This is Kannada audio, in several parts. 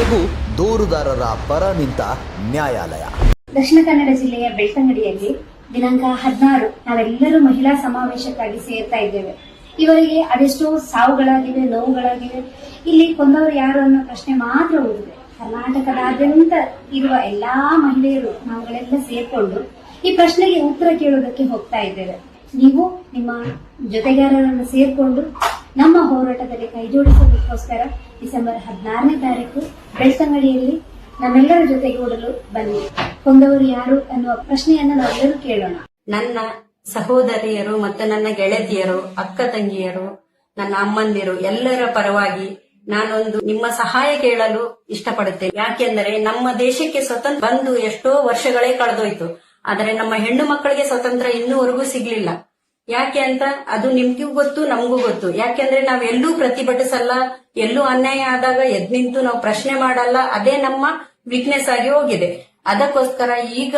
ಕೊನೆಗೂ ದೂರುದಾರರ ಪರ ನಿಂತ ನ್ಯಾಯಾಲಯ. ದಕ್ಷಿಣ ಕನ್ನಡ ಜಿಲ್ಲೆಯ ಬೆಳ್ತಂಗಡಿಯಲ್ಲಿ ದಿನಾಂಕ 16 ನಾವೆಲ್ಲರೂ ಮಹಿಳಾ ಸಮಾವೇಶಕ್ಕಾಗಿ ಸೇರ್ತಾ ಇದ್ದೇವೆ. ಇವರಿಗೆ ಅದೆಷ್ಟೋ ಸಾವುಗಳಾಗಿವೆ, ನೋವುಗಳಾಗಿವೆ. ಇಲ್ಲಿ ಕೊಂದವರು ಯಾರು ಅನ್ನೋ ಪ್ರಶ್ನೆ ಮಾತ್ರ ಉಳಿದಿದೆ. ಕರ್ನಾಟಕದಾದ್ಯಂತ ಇರುವ ಎಲ್ಲಾ ಮಹಿಳೆಯರು ನಾವುಗಳೆಲ್ಲ ಸೇರ್ಕೊಂಡು ಈ ಪ್ರಶ್ನೆಗೆ ಉತ್ತರ ಕೇಳುವುದಕ್ಕೆ ಹೋಗ್ತಾ ಇದ್ದೇವೆ. ನೀವು ನಿಮ್ಮ ಜೊತೆಗಾರರನ್ನು ಸೇರ್ಕೊಂಡು ನಮ್ಮ ಹೋರಾಟದಲ್ಲಿ ಕೈಜೋಡಿಸೋದಕ್ಕೋಸ್ಕರ ಡಿಸೆಂಬರ್ 16ನೇ ತಾರೀಕು ಬೆಳ್ತಂಗಡಿಯಲ್ಲಿ ನಮ್ಮೆಲ್ಲರ ಜೊತೆಗೂಡಲು ಬನ್ನಿ. ಕೊಂದವರು ಯಾರು ಅನ್ನುವ ಪ್ರಶ್ನೆಯನ್ನ ನಾವೆಲ್ಲರೂ ಕೇಳೋಣ. ನನ್ನ ಸಹೋದರಿಯರು ಮತ್ತು ನನ್ನ ಗೆಳತಿಯರು, ಅಕ್ಕ ತಂಗಿಯರು, ನನ್ನ ಅಮ್ಮಂದಿರು ಎಲ್ಲರ ಪರವಾಗಿ ನಾನೊಂದು ನಿಮ್ಮ ಸಹಾಯ ಕೇಳಲು ಇಷ್ಟಪಡುತ್ತೇನೆ. ಯಾಕೆಂದರೆ ನಮ್ಮ ದೇಶಕ್ಕೆ ಸ್ವತಂತ್ರ ಬಂದು ಎಷ್ಟೋ ವರ್ಷಗಳೇ ಕಳೆದೋಯ್ತು. ಆದರೆ ನಮ್ಮ ಹೆಣ್ಣು ಮಕ್ಕಳಿಗೆ ಸ್ವತಂತ್ರ ಇನ್ನೂವರೆಗೂ ಸಿಗ್ಲಿಲ್ಲ. ಯಾಕೆ ಅಂತ ಅದು ನಿಮ್ಗೂ ಗೊತ್ತು, ನಮಗೂ ಗೊತ್ತು. ಯಾಕೆಂದ್ರೆ ನಾವ್ ಎಲ್ಲೂ ಪ್ರತಿಭಟಿಸಲ್ಲ, ಎಲ್ಲೂ ಅನ್ಯಾಯ ಆದಾಗ ಎದ್ ನಿಂತು ನಾವು ಪ್ರಶ್ನೆ ಮಾಡಲ್ಲ. ಅದೇ ನಮ್ಮ ವೀಕ್ನೆಸ್ ಆಗಿ ಹೋಗಿದೆ. ಅದಕ್ಕೋಸ್ಕರ ಈಗ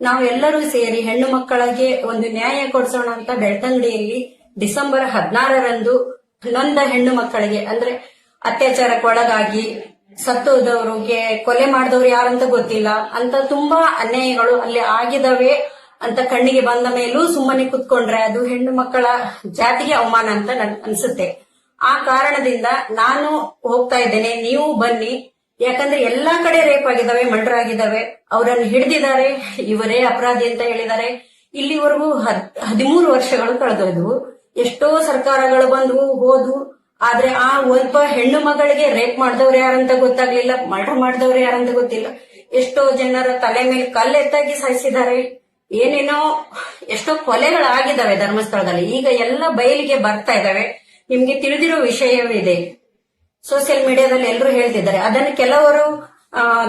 ನಾವೆಲ್ಲರೂ ಸೇರಿ ಹೆಣ್ಣು ಮಕ್ಕಳಿಗೆ ಒಂದು ನ್ಯಾಯ ಕೊಡಿಸೋಣ ಅಂತ ಬೆಳ್ತಂಗಡಿಯಲ್ಲಿ ಡಿಸೆಂಬರ್ 16ರಂದು ನೊಂದ ಹೆಣ್ಣು ಮಕ್ಕಳಿಗೆ, ಅಂದ್ರೆ ಅತ್ಯಾಚಾರಕ್ಕೊಳಗಾಗಿ ಸತ್ತೋದವ್ರಿಗೆ, ಕೊಲೆ ಮಾಡಿದವ್ರು ಯಾರಂತ ಗೊತ್ತಿಲ್ಲ ಅಂತ ತುಂಬಾ ಅನ್ಯಾಯಗಳು ಅಲ್ಲಿ ಆಗಿದವೆ ಅಂತ ಕಣ್ಣಿಗೆ ಬಂದ ಮೇಲೂ ಸುಮ್ಮನೆ ಕುತ್ಕೊಂಡ್ರೆ ಅದು ಹೆಣ್ಣು ಮಕ್ಕಳ ಜಾತಿಗೆ ಅವಮಾನ ಅಂತ ಅನ್ಸುತ್ತೆ. ಆ ಕಾರಣದಿಂದ ನಾನು ಹೋಗ್ತಾ ಇದ್ದೇನೆ, ನೀವು ಬನ್ನಿ. ಯಾಕಂದ್ರೆ ಎಲ್ಲಾ ಕಡೆ ರೇಪ್ ಆಗಿದಾವೆ, ಮರ್ಡರ್ ಆಗಿದಾವೆ, ಅವರನ್ನು ಹಿಡಿದಿದ್ದಾರೆ, ಇವರೇ ಅಪರಾಧಿ ಅಂತ ಹೇಳಿದ್ದಾರೆ. ಇಲ್ಲಿವರೆಗೂ 13 ವರ್ಷಗಳು ಕಳೆದೋದ್ವು. ಎಷ್ಟೋ ಸರ್ಕಾರಗಳು ಬಂದ್ವು ಹೋದ್ವು. ಆದ್ರೆ ಆ ಒಬ್ಬ ಹೆಣ್ಣು ಮಗಳಿಗೆ ರೇಪ್ ಮಾಡಿದವ್ರು ಯಾರಂತ ಗೊತ್ತಾಗ್ಲಿಲ್ಲ, ಮರ್ಡರ್ ಮಾಡಿದವ್ರು ಯಾರಂತ ಗೊತ್ತಿಲ್ಲ. ಎಷ್ಟೋ ಜನರ ತಲೆ ಮೇಲೆ ಕಲ್ಲೆತ್ತಾಗಿ ಸಾಯಿಸಿದ್ದಾರೆ. ಏನೇನೋ ಎಷ್ಟೋ ಕೊಲೆಗಳಾಗಿದ್ದಾವೆ ಧರ್ಮಸ್ಥಳದಲ್ಲಿ. ಈಗ ಎಲ್ಲ ಬಯಲಿಗೆ ಬರ್ತಾ ಇದಾವೆ. ನಿಮ್ಗೆ ತಿಳಿದಿರೋ ವಿಷಯವಿದೆ, ಸೋಷಿಯಲ್ ಮೀಡಿಯಾದಲ್ಲಿ ಎಲ್ಲರೂ ಹೇಳ್ತಿದ್ದಾರೆ. ಅದನ್ನು ಕೆಲವರು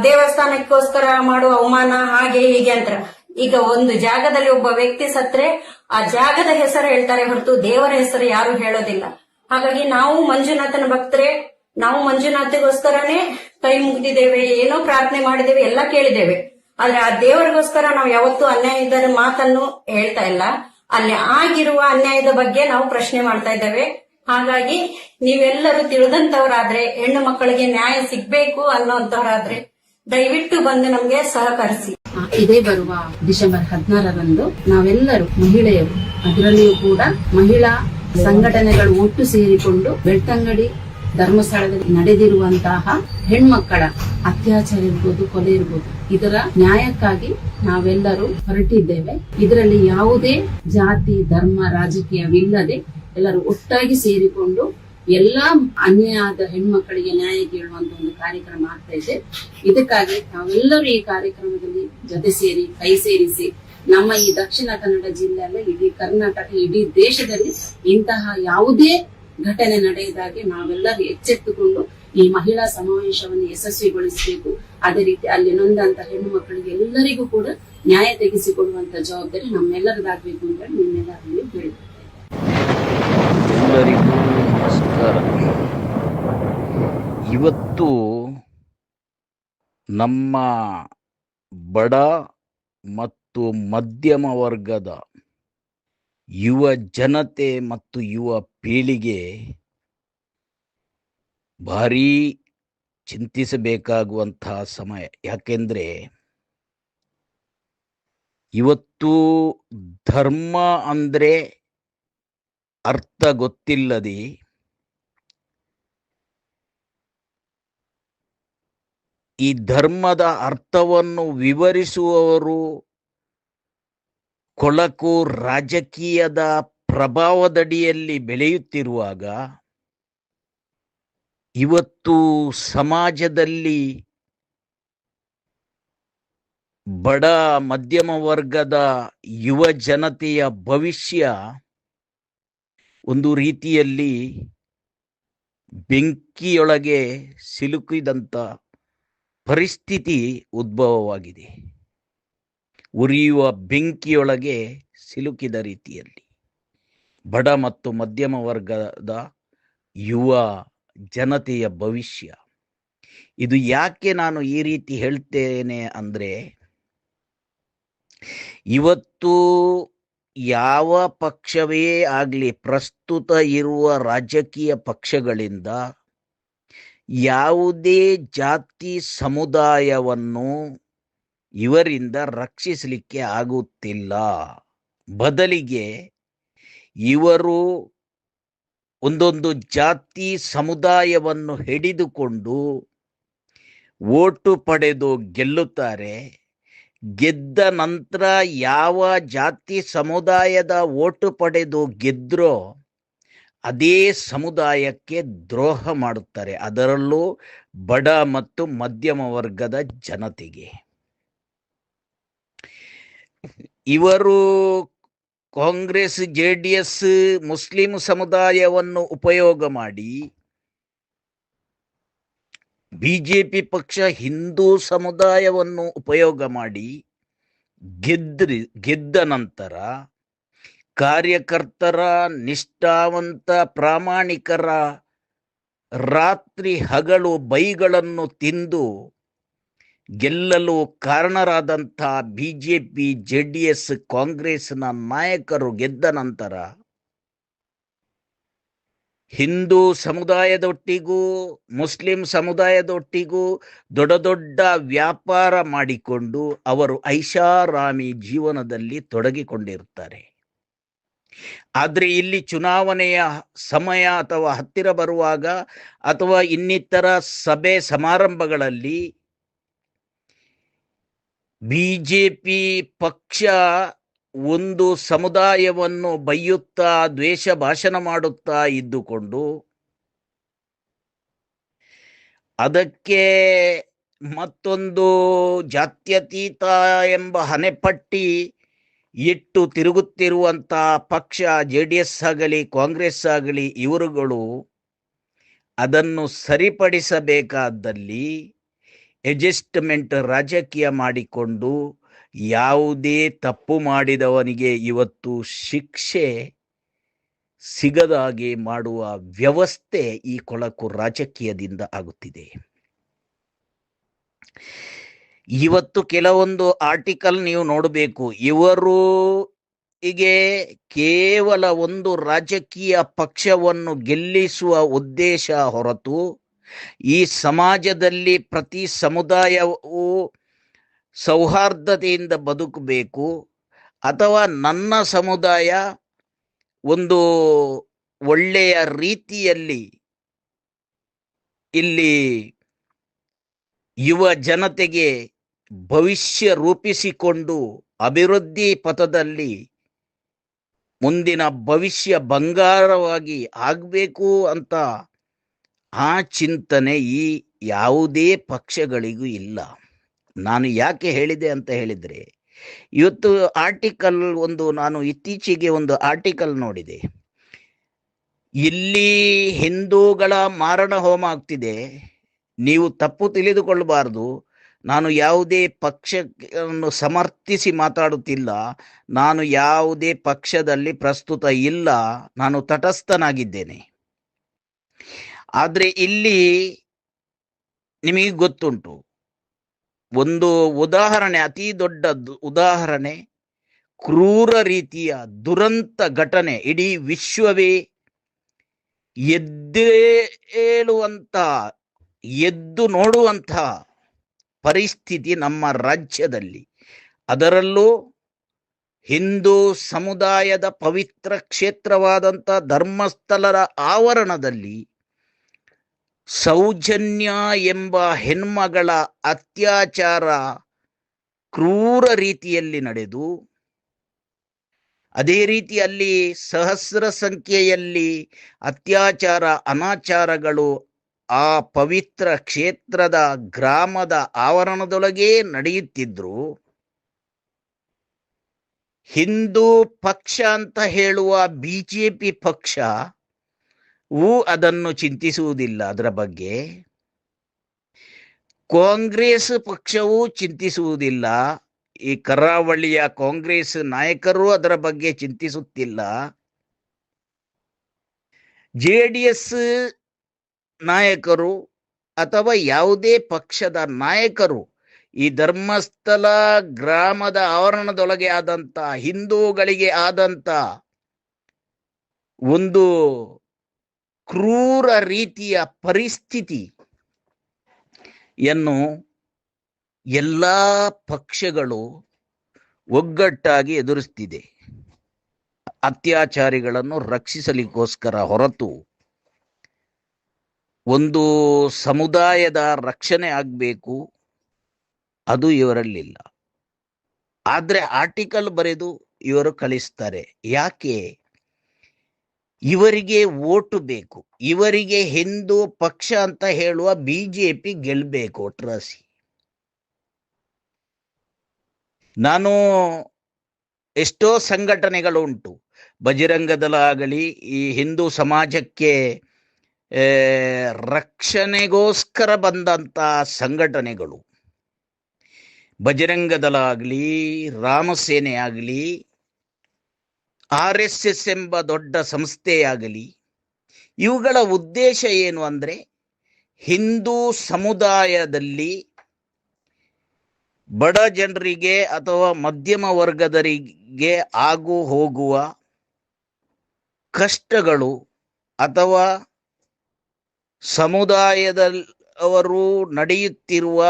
ದೇವಸ್ಥಾನಕ್ಕೋಸ್ಕರ ಮಾಡುವ ಅವಮಾನ ಹಾಗೆ ಹೀಗೆ ಅಂತ. ಈಗ ಒಂದು ಜಾಗದಲ್ಲಿ ಒಬ್ಬ ವ್ಯಕ್ತಿ ಸತ್ರೆ ಆ ಜಾಗದ ಹೆಸರು ಹೇಳ್ತಾರೆ ಹೊರತು ದೇವರ ಹೆಸರು ಯಾರು ಹೇಳೋದಿಲ್ಲ. ಹಾಗಾಗಿ ನಾವು ಮಂಜುನಾಥನ ಭಕ್ತರೆ, ನಾವು ಮಂಜುನಾಥಿಗೋಸ್ಕರನೇ ಕೈ ಮುಗಿದಿದ್ದೇವೆ, ಏನೋ ಪ್ರಾರ್ಥನೆ ಮಾಡಿದ್ದೇವೆ, ಎಲ್ಲ ಕೇಳಿದ್ದೇವೆ. ಆದ್ರೆ ಆ ದೇವರಿಗೋಸ್ಕರ ನಾವು ಯಾವತ್ತೂ ಅನ್ಯಾಯದ ಮಾತನ್ನು ಹೇಳ್ತಾ ಇಲ್ಲ. ಅಲ್ಲಿ ಆಗಿರುವ ಅನ್ಯಾಯದ ಬಗ್ಗೆ ನಾವು ಪ್ರಶ್ನೆ ಮಾಡ್ತಾ ಇದ್ದೇವೆ. ಹಾಗಾಗಿ ನೀವೆಲ್ಲರೂ ತಿಳಿದಂತವರಾದ್ರೆ, ಹೆಣ್ಣು ಮಕ್ಕಳಿಗೆ ನ್ಯಾಯ ಸಿಗ್ಬೇಕು ಅನ್ನೋಂತವರಾದ್ರೆ ದಯವಿಟ್ಟು ಬಂದು ನಮ್ಗೆ ಸಹಕರಿಸಿ. ಇದೇ ಬರುವ ಡಿಸೆಂಬರ್ 16ರಂದು ನಾವೆಲ್ಲರೂ ಮಹಿಳೆಯರು, ಅದರಲ್ಲಿಯೂ ಕೂಡ ಮಹಿಳಾ ಸಂಘಟನೆಗಳು ಒಟ್ಟು ಸೇರಿಕೊಂಡು ಬೆಳ್ತಂಗಡಿ ಧರ್ಮಸ್ಥಳದಲ್ಲಿ ನಡೆದಿರುವಂತಹ ಹೆಣ್ಮಕ್ಕಳ ಅತ್ಯಾಚಾರ ಇರ್ಬೋದು, ಕೊಲೆ ಇರ್ಬೋದು, ಇದರ ನ್ಯಾಯಕ್ಕಾಗಿ ನಾವೆಲ್ಲರೂ ಹೊರಟಿದ್ದೇವೆ. ಇದರಲ್ಲಿ ಯಾವುದೇ ಜಾತಿ, ಧರ್ಮ, ರಾಜಕೀಯವಿಲ್ಲದೆ ಎಲ್ಲರೂ ಒಟ್ಟಾಗಿ ಸೇರಿಕೊಂಡು ಎಲ್ಲಾ ಅನ್ಯಾಯ ಆದ ಹೆಣ್ಮಕ್ಕಳಿಗೆ ನ್ಯಾಯ ಕೇಳುವಂತ ಒಂದು ಕಾರ್ಯಕ್ರಮ ಆಗ್ತಾ ಇದೆ. ಇದಕ್ಕಾಗಿ ನಾವೆಲ್ಲರೂ ಈ ಕಾರ್ಯಕ್ರಮದಲ್ಲಿ ಜೊತೆ ಸೇರಿ, ಕೈ ಸೇರಿಸಿ, ನಮ್ಮ ಈ ದಕ್ಷಿಣ ಕನ್ನಡ ಜಿಲ್ಲೆಯಲ್ಲ, ಇಡೀ ಕರ್ನಾಟಕ, ಇಡೀ ದೇಶದಲ್ಲಿ ಇಂತಹ ಯಾವುದೇ ಘಟನೆ ನಡೆಯದಾಗೆ ನಾವೆಲ್ಲರೂ ಎಚ್ಚೆತ್ತುಕೊಂಡು ಈ ಮಹಿಳಾ ಸಮಾವೇಶವನ್ನು ಯಶಸ್ವಿಗೊಳಿಸಬೇಕು. ಅದೇ ರೀತಿ ಅಲ್ಲಿ ನೊಂದಂತ ಹೆಣ್ಣು ಮಕ್ಕಳಿಗೆ ಎಲ್ಲರಿಗೂ ಕೂಡ ನ್ಯಾಯ ತೆಗೆಸಿಕೊಡುವಂತ ಜವಾಬ್ದಾರಿ ನಮ್ಮೆಲ್ಲರದಾಗಬೇಕು ಅಂತ ನಿಮ್ಮೆಲ್ಲರಲ್ಲಿ ಹೇಳುತ್ತೇವೆ. ಎಲ್ಲರಿಗೂ ನಮಸ್ಕಾರ. ಇವತ್ತು ನಮ್ಮ ಬಡ ಮತ್ತು ಮಧ್ಯಮ ವರ್ಗದ ಯುವ ಜನತೆ ಮತ್ತು ಯುವ ಪೀಳಿಗೆ ಭಾರೀ ಚಿಂತಿಸಬೇಕಾಗುವಂತಹ ಸಮಯ. ಯಾಕೆಂದ್ರೆ ಇವತ್ತು ಧರ್ಮ ಅಂದ್ರೆ ಅರ್ಥ ಗೊತ್ತಿಲ್ಲದೆ ಈ ಧರ್ಮದ ಅರ್ಥವನ್ನು ವಿವರಿಸುವವರು ಕೊಳಕು ರಾಜಕೀಯದ ಪ್ರಭಾವದಡಿಯಲ್ಲಿ ಬೆಳೆಯುತ್ತಿರುವಾಗ, ಇವತ್ತು ಸಮಾಜದಲ್ಲಿ ಬಡ ಮಧ್ಯಮ ವರ್ಗದ ಯುವ ಜನತೆಯ ಭವಿಷ್ಯ ಒಂದು ರೀತಿಯಲ್ಲಿ ಬೆಂಕಿಯೊಳಗೆ ಸಿಲುಕಿದಂತ ಪರಿಸ್ಥಿತಿ ಉದ್ಭವವಾಗಿದೆ. ಉರಿಯುವ ಬೆಂಕಿಯೊಳಗೆ ಸಿಲುಕಿದ ರೀತಿಯಲ್ಲಿ ಬಡ ಮತ್ತು ಮಧ್ಯಮ ವರ್ಗದ ಯುವ ಜನತೆಯ ಭವಿಷ್ಯ. ಇದು ಯಾಕೆ ನಾನು ಈ ರೀತಿ ಹೇಳ್ತೇನೆ ಅಂದ್ರೆ, ಇವತ್ತು ಯಾವ ಪಕ್ಷವೇ ಆಗಲಿ, ಪ್ರಸ್ತುತ ಇರುವ ರಾಜಕೀಯ ಪಕ್ಷಗಳಿಂದ ಯಾವುದೇ ಜಾತಿ ಸಮುದಾಯವನ್ನು ಇವರಿಂದ ರಕ್ಷಿಸಲಿಕ್ಕೆ ಆಗುತ್ತಿಲ್ಲ. ಬದಲಿಗೆ ಇವರು ಒಂದೊಂದು ಜಾತಿ ಸಮುದಾಯವನ್ನು ಹಿಡಿದುಕೊಂಡು ಓಟು ಪಡೆದು ಗೆಲ್ಲುತ್ತಾರೆ. ಗೆದ್ದ ನಂತರ ಯಾವ ಜಾತಿ ಸಮುದಾಯದ ಓಟು ಪಡೆದು ಗೆದ್ರೋ ಅದೇ ಸಮುದಾಯಕ್ಕೆ ದ್ರೋಹ ಮಾಡುತ್ತಾರೆ, ಅದರಲ್ಲೂ ಬಡ ಮತ್ತು ಮಧ್ಯಮ ವರ್ಗದ ಜನತೆಗೆ. ಇವರು ಕಾಂಗ್ರೆಸ್, JDS ಮುಸ್ಲಿಂ ಸಮುದಾಯವನ್ನು ಉಪಯೋಗ ಮಾಡಿ, BJP ಪಕ್ಷ ಹಿಂದೂ ಸಮುದಾಯವನ್ನು ಉಪಯೋಗ ಮಾಡಿ ಗೆದ್ದ ನಂತರ ಕಾರ್ಯಕರ್ತರ, ನಿಷ್ಠಾವಂತ ಪ್ರಾಮಾಣಿಕರ ರಾತ್ರಿ ಹಗಲು ಬೈಗಳನ್ನು ತಿಂದು ಗೆಲ್ಲಲು ಕಾರಣರಾದಂಥ BJP, JDS, ಕಾಂಗ್ರೆಸ್ನ ನಾಯಕರು ಗೆದ್ದ ನಂತರ ಹಿಂದೂ ಸಮುದಾಯದೊಟ್ಟಿಗೂ ಮುಸ್ಲಿಂ ಸಮುದಾಯದೊಟ್ಟಿಗೂ ದೊಡ್ಡ ದೊಡ್ಡ ವ್ಯಾಪಾರ ಮಾಡಿಕೊಂಡು ಅವರು ಐಷಾರಾಮಿ ಜೀವನದಲ್ಲಿ ತೊಡಗಿಕೊಂಡಿರುತ್ತಾರೆ. ಆದರೆ ಇಲ್ಲಿ ಚುನಾವಣೆಯ ಸಮಯ ಅಥವಾ ಹತ್ತಿರ ಬರುವಾಗ ಅಥವಾ ಇನ್ನಿತರ ಸಭೆ ಸಮಾರಂಭಗಳಲ್ಲಿ BJP ಪಕ್ಷ ಒಂದು ಸಮುದಾಯವನ್ನು ಬೈಯುತ್ತಾ ದ್ವೇಷ ಭಾಷಣ ಮಾಡುತ್ತಾ ಇದ್ದುಕೊಂಡು ಅದಕ್ಕೆ ಮತ್ತೊಂದು ಜಾತ್ಯತೀತ ಎಂಬ ಹಣೆಪಟ್ಟಿ ಇಟ್ಟು ತಿರುಗುತ್ತಿರುವಂಥ ಪಕ್ಷ JDS ಆಗಲಿ ಕಾಂಗ್ರೆಸ್ ಆಗಲಿ ಇವರುಗಳು ಅದನ್ನು ಸರಿಪಡಿಸಬೇಕಾದಲ್ಲಿ ಅಡ್ಜಸ್ಟ್ಮೆಂಟ್ ರಾಜಕೀಯ ಮಾಡಿಕೊಂಡು ಯಾವುದೇ ತಪ್ಪು ಮಾಡಿದವನಿಗೆ ಇವತ್ತು ಶಿಕ್ಷೆ ಸಿಗದಾಗೆ ಮಾಡುವ ವ್ಯವಸ್ಥೆ ಈ ಕೊಳಕು ರಾಜಕೀಯದಿಂದ ಆಗುತ್ತಿದೆ. ಇವತ್ತು ಕೆಲವೊಂದು ಆರ್ಟಿಕಲ್ ನೀವು ನೋಡಬೇಕು. ಇವರು ಹೀಗೆ ಕೇವಲ ಒಂದು ರಾಜಕೀಯ ಪಕ್ಷವನ್ನು ಗೆಲ್ಲಿಸುವ ಉದ್ದೇಶ ಹೊರತು ಈ ಸಮಾಜದಲ್ಲಿ ಪ್ರತಿ ಸಮುದಾಯವು ಸೌಹಾರ್ದತೆಯಿಂದ ಬದುಕಬೇಕು ಅಥವಾ ನನ್ನ ಸಮುದಾಯ ಒಂದು ಒಳ್ಳೆಯ ರೀತಿಯಲ್ಲಿ ಇಲ್ಲಿ ಯುವ ಜನತೆಗೆ ಭವಿಷ್ಯ ರೂಪಿಸಿಕೊಂಡು ಅಭಿವೃದ್ಧಿ ಪಥದಲ್ಲಿ ಮುಂದಿನ ಭವಿಷ್ಯ ಬಂಗಾರವಾಗಿ ಆಗಬೇಕು ಅಂತ ಆ ಚಿಂತನೆ ಈ ಯಾವುದೇ ಪಕ್ಷಗಳಿಗೂ ಇಲ್ಲ. ನಾನು ಯಾಕೆ ಹೇಳಿದೆ ಅಂತ ಹೇಳಿದರೆ, ಇವತ್ತು ಆರ್ಟಿಕಲ್ ನಾನು ಇತ್ತೀಚೆಗೆ ಒಂದು ಆರ್ಟಿಕಲ್ ನೋಡಿದೆ. ಇಲ್ಲಿ ಹಿಂದೂಗಳ ಮಾರಣ ಹೋಮ ಆಗ್ತಿದೆ. ನೀವು ತಪ್ಪು ತಿಳಿದುಕೊಳ್ಳಬಾರದು, ನಾನು ಯಾವುದೇ ಪಕ್ಷವನ್ನು ಸಮರ್ಥಿಸಿ ಮಾತಾಡುತ್ತಿಲ್ಲ, ನಾನು ಯಾವುದೇ ಪಕ್ಷದಲ್ಲಿ ಪ್ರಸ್ತುತ ಇಲ್ಲ, ನಾನು ತಟಸ್ಥನಾಗಿದ್ದೇನೆ. ಆದರೆ ಇಲ್ಲಿ ನಿಮಗೆ ಗೊತ್ತುಂಟು, ಒಂದು ಉದಾಹರಣೆ, ಅತಿ ದೊಡ್ಡ ಉದಾಹರಣೆ, ಕ್ರೂರ ರೀತಿಯ ದುರಂತ ಘಟನೆ, ಇಡೀ ವಿಶ್ವವೇ ಎದ್ದು ನೋಡುವಂಥ ಪರಿಸ್ಥಿತಿ ನಮ್ಮ ರಾಜ್ಯದಲ್ಲಿ, ಅದರಲ್ಲೂ ಹಿಂದೂ ಸಮುದಾಯದ ಪವಿತ್ರ ಕ್ಷೇತ್ರವಾದಂಥ ಧರ್ಮಸ್ಥಳದ ಆವರಣದಲ್ಲಿ ಸೌಜನ್ಯ ಎಂಬ ಹೆಣ್ಮಗಳ ಅತ್ಯಾಚಾರ ಕ್ರೂರ ರೀತಿಯಲ್ಲಿ ನಡೆದು, ಅದೇ ರೀತಿ ಅಲ್ಲಿ ಸಹಸ್ರ ಸಂಖ್ಯೆಯಲ್ಲಿ ಅತ್ಯಾಚಾರ ಅನಾಚಾರಗಳು ಆ ಪವಿತ್ರ ಕ್ಷೇತ್ರದ ಗ್ರಾಮದ ಆವರಣದೊಳಗೆ ನಡೆಯುತ್ತಿದ್ರು. ಹಿಂದೂ ಪಕ್ಷ ಅಂತ ಹೇಳುವ BJP ಪಕ್ಷ ಅದನ್ನು ಚಿಂತಿಸುವುದಿಲ್ಲ. ಅದರ ಬಗ್ಗೆ ಕಾಂಗ್ರೆಸ್ ಪಕ್ಷವೂ ಚಿಂತಿಸುವುದಿಲ್ಲ. ಈ ಕರಾವಳಿಯ ಕಾಂಗ್ರೆಸ್ ನಾಯಕರು ಅದರ ಬಗ್ಗೆ ಚಿಂತಿಸುತ್ತಿಲ್ಲ. JDS ನಾಯಕರು ಅಥವಾ ಯಾವುದೇ ಪಕ್ಷದ ನಾಯಕರು ಈ ಧರ್ಮಸ್ಥಳ ಗ್ರಾಮದ ಆವರಣದೊಳಗೆ ಆದಂತ ಹಿಂದೂಗಳಿಗೆ ಆದಂತ ಒಂದು ಕ್ರೂರ ರೀತಿಯ ಪರಿಸ್ಥಿತಿ ಯನ್ನು ಎಲ್ಲ ಪಕ್ಷಗಳು ಒಗ್ಗಟ್ಟಾಗಿ ಎದುರಿಸ್ತಿದೆ. ಅತ್ಯಾಚಾರಿಗಳನ್ನು ರಕ್ಷಿಸಲಿಕ್ಕೋಸ್ಕರ ಹೊರತು ಒಂದು ಸಮುದಾಯದ ರಕ್ಷಣೆ ಆಗಬೇಕು ಅದು ಇವರಲ್ಲಿಲ್ಲ. ಆದ್ರೆ ಆರ್ಟಿಕಲ್ ಬರೆದು ಇವರು ಕಳಿಸ್ತಾರೆ. ಯಾಕೆ? ಇವರಿಗೆ ಓಟು ಬೇಕು. ಇವರಿಗೆ ಹಿಂದೂ ಪಕ್ಷ ಅಂತ ಹೇಳುವ ಬಿಜೆಪಿ ಗೆಲ್ಬೇಕು ಒಟ್ರಾಸಿ. ನಾನು ಎಷ್ಟೋ ಸಂಘಟನೆಗಳು ಉಂಟು, ಬಜರಂಗ ದಳ ಆಗಲಿ, ಈ ಹಿಂದೂ ಸಮಾಜಕ್ಕೆ ರಕ್ಷಣೆಗೋಸ್ಕರ ಬಂದಂತ ಸಂಘಟನೆಗಳು, ಬಜರಂಗ ದಳ ಆಗಲಿ, ರಾಮಸೇನೆ ಆಗಲಿ, RSS ಎಂಬ ದೊಡ್ಡ ಸಂಸ್ಥೆಯಾಗಲಿ, ಇವುಗಳ ಉದ್ದೇಶ ಏನು ಅಂದ್ರೆ ಹಿಂದೂ ಸಮುದಾಯದಲ್ಲಿ ಬಡ ಜನರಿಗೆ ಅಥವಾ ಮಧ್ಯಮ ವರ್ಗದರಿಗೆ ಆಗು ಹೋಗುವ ಕಷ್ಟಗಳು ಅಥವಾ ಸಮುದಾಯದವರು ನಡೆಯುತ್ತಿರುವ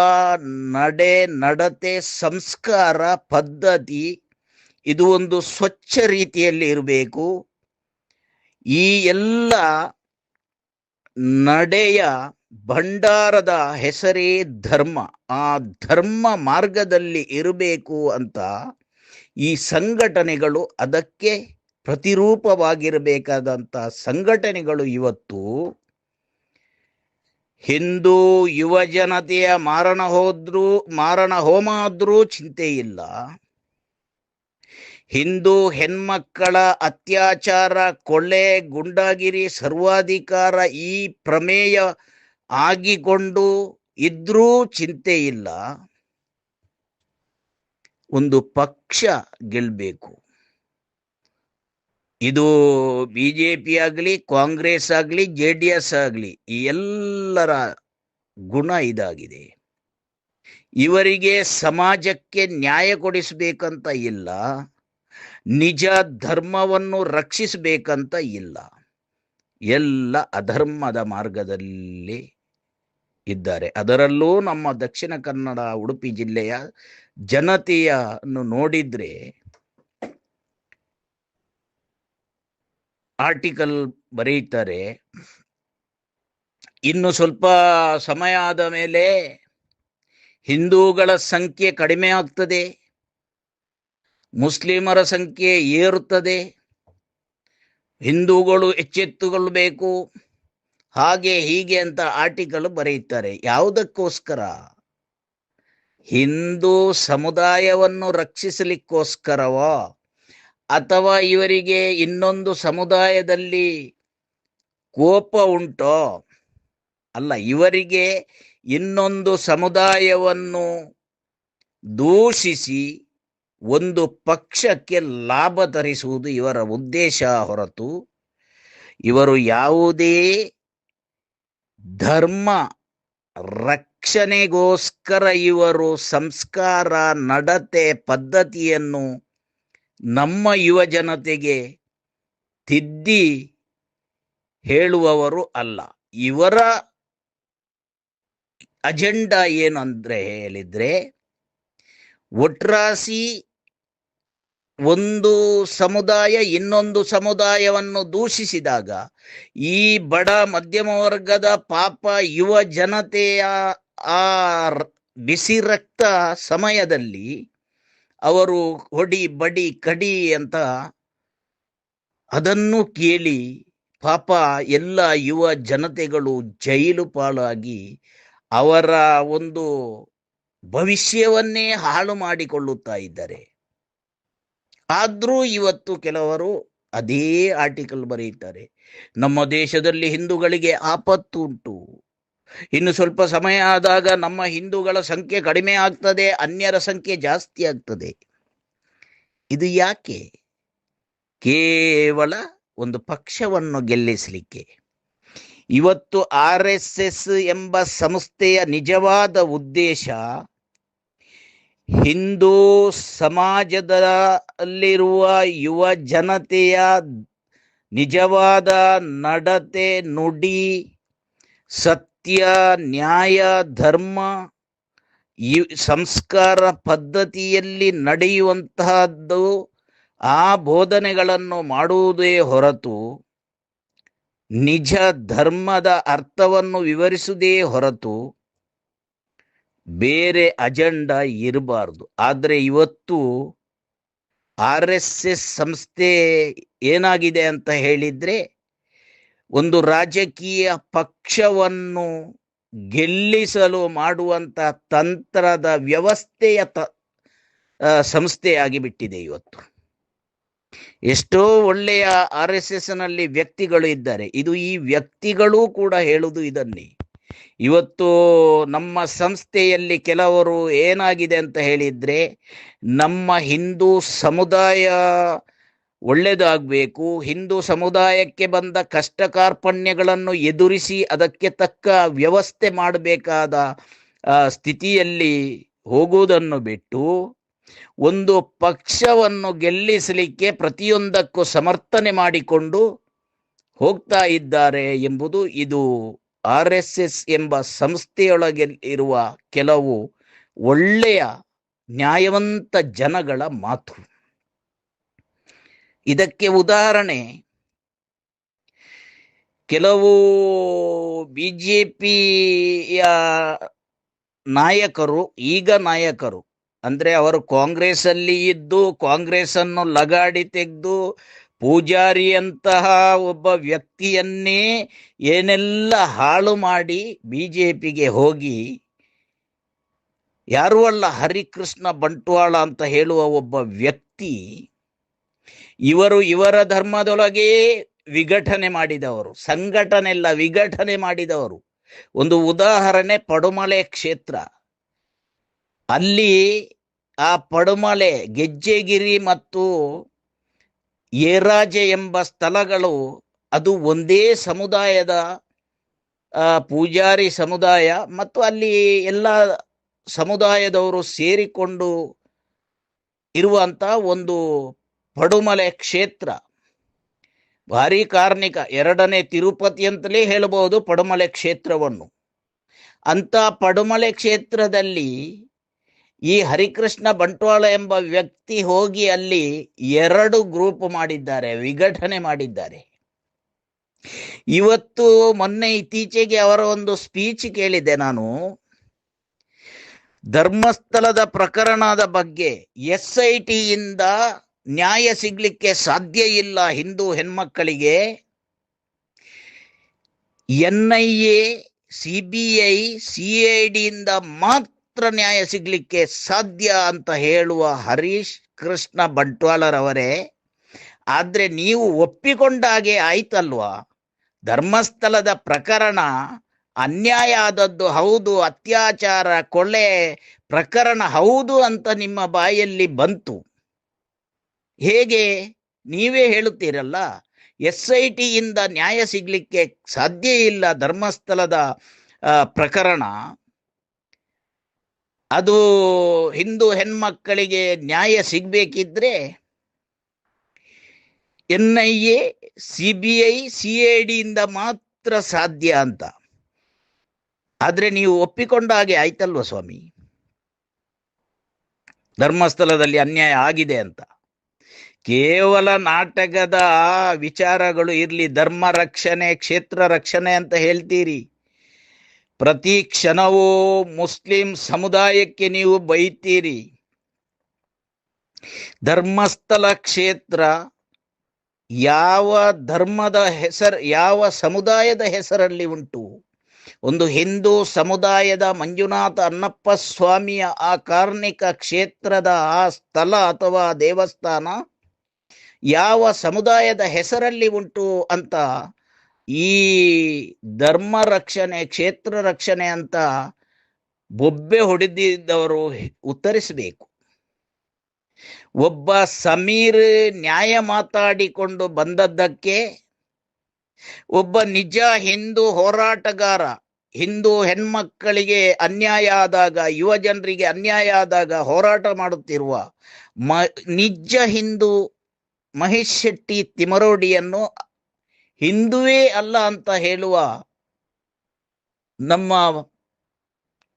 ನಡತೆ, ಸಂಸ್ಕಾರ, ಪದ್ಧತಿ ಇದು ಒಂದು ಸ್ವಚ್ಛ ರೀತಿಯಲ್ಲಿ ಇರಬೇಕು. ಈ ಎಲ್ಲ ನಡೆಯ ಭಂಡಾರದ ಹೆಸರೇ ಧರ್ಮ. ಆ ಧರ್ಮ ಮಾರ್ಗದಲ್ಲಿ ಇರಬೇಕು ಅಂತ ಈ ಸಂಘಟನೆಗಳು, ಅದಕ್ಕೆ ಪ್ರತಿರೂಪವಾಗಿರಬೇಕಾದಂತ ಸಂಘಟನೆಗಳು ಇವತ್ತು ಹಿಂದೂ ಯುವ ಜನತೆಯ ಮಾರಣ ಹೋಮ ಆದ್ರೂ ಚಿಂತೆ ಇಲ್ಲ, ಹಿಂದೂ ಹೆಣ್ಮಕ್ಕಳ ಅತ್ಯಾಚಾರ, ಕೊಲೆ, ಗುಂಡಾಗಿರಿ, ಸರ್ವಾಧಿಕಾರ ಈ ಪ್ರಮೇಯ ಆಗಿಕೊಂಡು ಇದ್ರೂ ಚಿಂತೆ ಇಲ್ಲ. ಒಂದು ಪಕ್ಷ ಗೆಲ್ಬೇಕು. ಇದು ಬಿಜೆಪಿ ಆಗಲಿ, ಕಾಂಗ್ರೆಸ್ ಆಗಲಿ, JDS ಆಗಲಿ, ಈ ಎಲ್ಲರ ಗುಣ ಇದಾಗಿದೆ. ಇವರಿಗೆ ಸಮಾಜಕ್ಕೆ ನ್ಯಾಯ ಕೊಡಿಸಬೇಕಂತ ಇಲ್ಲ, ನಿಜ ಧರ್ಮವನ್ನು ರಕ್ಷಿಸಬೇಕಂತ ಇಲ್ಲ. ಎಲ್ಲ ಅಧರ್ಮದ ಮಾರ್ಗದಲ್ಲಿ ಇದ್ದಾರೆ. ಅದರಲ್ಲೂ ನಮ್ಮ ದಕ್ಷಿಣ ಕನ್ನಡ ಉಡುಪಿ ಜಿಲ್ಲೆಯ ಜನತೆಯನ್ನು ನೋಡಿದ್ರೆ ಆರ್ಟಿಕಲ್ ಬರೀತಾರೆ, ಇನ್ನು ಸ್ವಲ್ಪ ಸಮಯ ಆದ ಮೇಲೆ ಹಿಂದೂಗಳ ಸಂಖ್ಯೆ ಕಡಿಮೆ ಆಗ್ತದೆ, ಮುಸ್ಲಿಮರ ಸಂಖ್ಯೆ ಏರುತ್ತದೆ, ಹಿಂದೂಗಳು ಎಚ್ಚೆತ್ತುಕೊಳ್ಬೇಕು, ಹಾಗೆ ಹೀಗೆ ಅಂತ ಆರ್ಟಿಕಲ್ ಬರೆಯುತ್ತಾರೆ. ಯಾವುದಕ್ಕೋಸ್ಕರ? ಹಿಂದೂ ಸಮುದಾಯವನ್ನು ರಕ್ಷಿಸಲಿಕ್ಕೋಸ್ಕರವೋ ಅಥವಾ ಇವರಿಗೆ ಇನ್ನೊಂದು ಸಮುದಾಯದಲ್ಲಿ ಕೋಪ ಉಂಟೋ? ಅಲ್ಲ, ಇವರಿಗೆ ಇನ್ನೊಂದು ಸಮುದಾಯವನ್ನು ದೂಷಿಸಿ ಒಂದು ಪಕ್ಷಕ್ಕೆ ಲಾಭ ತರಿಸುವುದು ಇವರ ಉದ್ದೇಶ ಹೊರತು ಇವರು ಯಾವುದೇ ಧರ್ಮ ರಕ್ಷಣೆಗೋಸ್ಕರ ಇವರು ಸಂಸ್ಕಾರ, ನಡತೆ, ಪದ್ಧತಿಯನ್ನು ನಮ್ಮ ಯುವ ಜನತೆಗೆ ತಿದ್ದಿ ಹೇಳುವವರು ಅಲ್ಲ. ಇವರ ಅಜೆಂಡಾ ಏನಂದ್ರೆ ಹೇಳಿದ್ರೆ, ಒಟ್ರಾಸಿ ಒಂದು ಸಮುದಾಯ ಇನ್ನೊಂದು ಸಮುದಾಯವನ್ನು ದೂಷಿಸಿದಾಗ ಈ ಬಡ ಮಧ್ಯಮ ವರ್ಗದ ಪಾಪ ಯುವ ಜನತೆಯ ಆ ಬಿಸಿ ರಕ್ತ ಸಮಯದಲ್ಲಿ ಅವರು ಹೊಡಿ ಬಡಿ ಕಡಿ ಅಂತ ಅದನ್ನು ಕೇಳಿ ಪಾಪ ಎಲ್ಲ ಯುವ ಜನತೆಗಳು ಜೈಲು ಪಾಲಾಗಿ ಅವರ ಒಂದು ಭವಿಷ್ಯವನ್ನೇ ಹಾಳು ಮಾಡಿಕೊಳ್ಳುತ್ತಾ ಇದ್ದಾರೆ. ಆದ್ರೂ ಇವತ್ತು ಕೆಲವರು ಅದೇ ಆರ್ಟಿಕಲ್ ಬರೆಯುತ್ತಾರೆ, ನಮ್ಮ ದೇಶದಲ್ಲಿ ಹಿಂದೂಗಳಿಗೆ ಆಪತ್ತು ಉಂಟು, ಇನ್ನು ಸ್ವಲ್ಪ ಸಮಯ ಆದಾಗ ನಮ್ಮ ಹಿಂದೂಗಳ ಸಂಖ್ಯೆ ಕಡಿಮೆ ಆಗ್ತದೆ, ಅನ್ಯರ ಸಂಖ್ಯೆ ಜಾಸ್ತಿ ಆಗ್ತದೆ. ಇದು ಯಾಕೆ? ಕೇವಲ ಒಂದು ಪಕ್ಷವನ್ನು ಗೆಲ್ಲಿಸಲಿಕ್ಕೆ. ಇವತ್ತು RSS ಎಂಬ ಸಂಸ್ಥೆಯ ನಿಜವಾದ ಉದ್ದೇಶ ಹಿಂದೂ ಸಮಾಜದಲ್ಲಿರುವ ಯುವ ಜನತೆಯ ನಿಜವಾದ ನಡತೆ, ನುಡಿ, ಸತ್ಯ, ನ್ಯಾಯ, ಧರ್ಮ, ಈ ಸಂಸ್ಕಾರ ಪದ್ಧತಿಯಲ್ಲಿ ನಡೆಯುವಂತಹದ್ದು ಆ ಬೋಧನೆಗಳನ್ನು ಮಾಡುವುದೇ ಹೊರತು ನಿಜ ಧರ್ಮದ ಅರ್ಥವನ್ನು ವಿವರಿಸುವುದೇ ಹೊರತು ಬೇರೆ ಅಜೆಂಡಾ ಇರಬಾರದು. ಆದರೆ ಇವತ್ತು RSS ಸಂಸ್ಥೆ ಏನಾಗಿದೆ ಅಂತ ಹೇಳಿದ್ರೆ, ಒಂದು ರಾಜಕೀಯ ಪಕ್ಷವನ್ನು ಗೆಲ್ಲಿಸಲು ಮಾಡುವಂತ ತಂತ್ರದ ವ್ಯವಸ್ಥೆಯ ಸಂಸ್ಥೆಯಾಗಿ ಬಿಟ್ಟಿದೆ ಇವತ್ತು. ಎಷ್ಟೋ ಒಳ್ಳೆಯ RSS ನಲ್ಲಿ ವ್ಯಕ್ತಿಗಳು ಇದ್ದಾರೆ. ಇದು ಈ ವ್ಯಕ್ತಿಗಳೂ ಕೂಡ ಹೇಳುವುದು ಇದನ್ನೇ. ಇವತ್ತು ನಮ್ಮ ಸಂಸ್ಥೆಯಲ್ಲಿ ಕೆಲವರು ಏನಾಗಿದೆ ಅಂತ ಹೇಳಿದ್ರೆ, ನಮ್ಮ ಹಿಂದೂ ಸಮುದಾಯ ಒಳ್ಳೆಯದಾಗಬೇಕು, ಹಿಂದೂ ಸಮುದಾಯಕ್ಕೆ ಬಂದ ಕಷ್ಟ ಕಾರ್ಪಣ್ಯಗಳನ್ನು ಎದುರಿಸಿ ಅದಕ್ಕೆ ತಕ್ಕ ವ್ಯವಸ್ಥೆ ಮಾಡಬೇಕಾದ ಸ್ಥಿತಿಯಲ್ಲಿ ಹೋಗುವುದನ್ನು ಬಿಟ್ಟು ಒಂದು ಪಕ್ಷವನ್ನು ಗೆಲ್ಲಿಸಲಿಕ್ಕೆ ಪ್ರತಿಯೊಂದಕ್ಕೂ ಸಮರ್ಥನೆ ಮಾಡಿಕೊಂಡು ಹೋಗ್ತಾ ಇದ್ದಾರೆ ಎಂಬುದು ಇದು RSS ಎಂಬ ಸಂಸ್ಥೆಯೊಳಗೆ ಇರುವ ಕೆಲವು ಒಳ್ಳೆಯ ನ್ಯಾಯವಂತ ಜನಗಳ ಮಾತು. ಇದಕ್ಕೆ ಉದಾಹರಣೆ ಕೆಲವು BJPಯ ನಾಯಕರು, ಈಗ ನಾಯಕರು ಅಂದ್ರೆ ಅವರು ಕಾಂಗ್ರೆಸ್ ಅಲ್ಲಿ ಇದ್ದು ಕಾಂಗ್ರೆಸ್ ಅನ್ನು ಲಗಾಡಿ ತೆಗೆದು ಪೂಜಾರಿಯಂತಹ ಒಬ್ಬ ವ್ಯಕ್ತಿಯನ್ನೇ ಏನೆಲ್ಲ ಹಾಳು ಮಾಡಿ BJPಗೆ ಹೋಗಿ, ಯಾರೂ ಅಲ್ಲ ಹರಿಕೃಷ್ಣ ಬಂಟ್ವಾಳ ಅಂತ ಹೇಳುವ ಒಬ್ಬ ವ್ಯಕ್ತಿ, ಇವರ ಧರ್ಮದೊಳಗೆ ವಿಘಟನೆ ಮಾಡಿದವರು, ಸಂಘಟನೆ ಇಲ್ಲ ವಿಘಟನೆ ಮಾಡಿದವರು. ಒಂದು ಉದಾಹರಣೆ ಪಡುಮಲೆ ಕ್ಷೇತ್ರ. ಅಲ್ಲಿ ಆ ಪಡುಮಲೆ, ಗೆಜ್ಜೆಗಿರಿ ಮತ್ತು ಏರಾಜೆ ಎಂಬ ಸ್ಥಳಗಳು ಅದು ಒಂದೇ ಸಮುದಾಯದ ಪೂಜಾರಿ ಸಮುದಾಯ ಮತ್ತು ಅಲ್ಲಿ ಎಲ್ಲ ಸಮುದಾಯದವರು ಸೇರಿಕೊಂಡು ಇರುವಂತ ಒಂದು ಪಡುಮಲೆ ಕ್ಷೇತ್ರ. ಭಾರಿ ಕಾರ್ಣಿಕ, ಎರಡನೇ ತಿರುಪತಿ ಅಂತಲೇ ಹೇಳಬಹುದು ಪಡುಮಲೆ ಕ್ಷೇತ್ರವನ್ನು. ಅಂತ ಪಡುಮಲೆ ಕ್ಷೇತ್ರದಲ್ಲಿ ಈ ಹರಿಕೃಷ್ಣ ಬಂಟ್ವಾಳ ಎಂಬ ವ್ಯಕ್ತಿ ಹೋಗಿ ಅಲ್ಲಿ 2 ಗ್ರೂಪ್ ಮಾಡಿದ್ದಾರೆ, ವಿಘಟನೆ ಮಾಡಿದ್ದಾರೆ. ಇವತ್ತು ಮೊನ್ನೆ ಇತ್ತೀಚೆಗೆ ಅವರ ಒಂದು ಸ್ಪೀಚ್ ಕೇಳಿದೆ ನಾನು. ಧರ್ಮಸ್ಥಳದ ಪ್ರಕರಣದ ಬಗ್ಗೆ SIT ಇಂದ ನ್ಯಾಯ ಸಿಗ್ಲಿಕ್ಕೆ ಸಾಧ್ಯ ಇಲ್ಲ ಹಿಂದೂ ಹೆಣ್ಮಕ್ಕಳಿಗೆ, NIA, CBI, CID ಇಂದ ಮಾತ್ರ ನ್ಯಾಯ ಸಿಗ್ಲಿಕ್ಕೆ ಸಾಧ್ಯ ಅಂತ ಹೇಳುವ ಹರೀಶ್ ಕೃಷ್ಣ ಬಂಟ್ವಾಳರವರೇ, ಆದ್ರೆ ನೀವು ಒಪ್ಪಿಕೊಂಡಾಗೆ ಆಯ್ತಲ್ವಾ? ಧರ್ಮಸ್ಥಳದ ಪ್ರಕರಣ ಅನ್ಯಾಯ ಆದದ್ದು ಹೌದು, ಅತ್ಯಾಚಾರ ಕೊಲೆ ಪ್ರಕರಣ ಹೌದು ಅಂತ ನಿಮ್ಮ ಬಾಯಲ್ಲಿ ಬಂತು. ಹೇಗೆ ನೀವೇ ಹೇಳುತ್ತೀರಲ್ಲ, SIT ಇಂದ ನ್ಯಾಯ ಸಿಗ್ಲಿಕ್ಕೆ ಸಾಧ್ಯ ಇಲ್ಲ ಧರ್ಮಸ್ಥಳದ ಪ್ರಕರಣ, ಅದು ಹಿಂದೂ ಹೆಣ್ಮಕ್ಕಳಿಗೆ ನ್ಯಾಯ ಸಿಗ್ಬೇಕಿದ್ರೆ NIA, CBI, CID ಇಂದ ಮಾತ್ರ ಸಾಧ್ಯ ಅಂತ. ಆದ್ರೆ ನೀವು ಒಪ್ಪಿಕೊಂಡ ಹಾಗೆ ಆಯ್ತಲ್ವ ಸ್ವಾಮಿ, ಧರ್ಮಸ್ಥಳದಲ್ಲಿ ಅನ್ಯಾಯ ಆಗಿದೆ ಅಂತ. ಕೇವಲ ನಾಟಕದ ವಿಚಾರಗಳು ಇರ್ಲಿ, ಧರ್ಮ ರಕ್ಷಣೆ, ಕ್ಷೇತ್ರ ರಕ್ಷಣೆ ಅಂತ ಹೇಳ್ತೀರಿ. ಪ್ರತಿ ಕ್ಷಣವೂ ಮುಸ್ಲಿಂ ಸಮುದಾಯಕ್ಕೆ ನೀವು ಬೈತೀರಿ. ಧರ್ಮಸ್ಥಳ ಕ್ಷೇತ್ರ ಯಾವ ಧರ್ಮದ ಹೆಸರು, ಯಾವ ಸಮುದಾಯದ ಹೆಸರಲ್ಲಿ ಉಂಟು? ಒಂದು ಹಿಂದೂ ಸಮುದಾಯದ ಮಂಜುನಾಥ ಅಣ್ಣಪ್ಪ ಸ್ವಾಮಿಯ ಆ ಕಾರ್ಣಿಕ ಕ್ಷೇತ್ರದ ಆ ಸ್ಥಳ ಅಥವಾ ದೇವಸ್ಥಾನ ಯಾವ ಸಮುದಾಯದ ಹೆಸರಲ್ಲಿ ಉಂಟು ಅಂತ ಈ ಧರ್ಮ ರಕ್ಷಣೆ, ಕ್ಷೇತ್ರ ರಕ್ಷಣೆ ಅಂತ ಬೊಬ್ಬೆ ಹೊಡೆದಿದ್ದವರು ಉತ್ತರಿಸಬೇಕು. ಒಬ್ಬ ಸಮೀರ್ ನ್ಯಾಯ ಮಾತಾಡಿಕೊಂಡು ಬಂದದ್ದಕ್ಕೆ ಒಬ್ಬ ನಿಜ ಹಿಂದೂ ಹೋರಾಟಗಾರ, ಹಿಂದೂ ಹೆಣ್ಮಕ್ಕಳಿಗೆ ಅನ್ಯಾಯ ಆದಾಗ, ಯುವ ಜನರಿಗೆ ಅನ್ಯಾಯ ಆದಾಗ ಹೋರಾಟ ಮಾಡುತ್ತಿರುವ ನಿಜ ಹಿಂದೂ ಮಹೇಶ್ ಶೆಟ್ಟಿ ತಿಮರೋಡಿಯನ್ನು ಹಿಂದುವೇ ಅಲ್ಲ ಅಂತ ಹೇಳುವ ನಮ್ಮ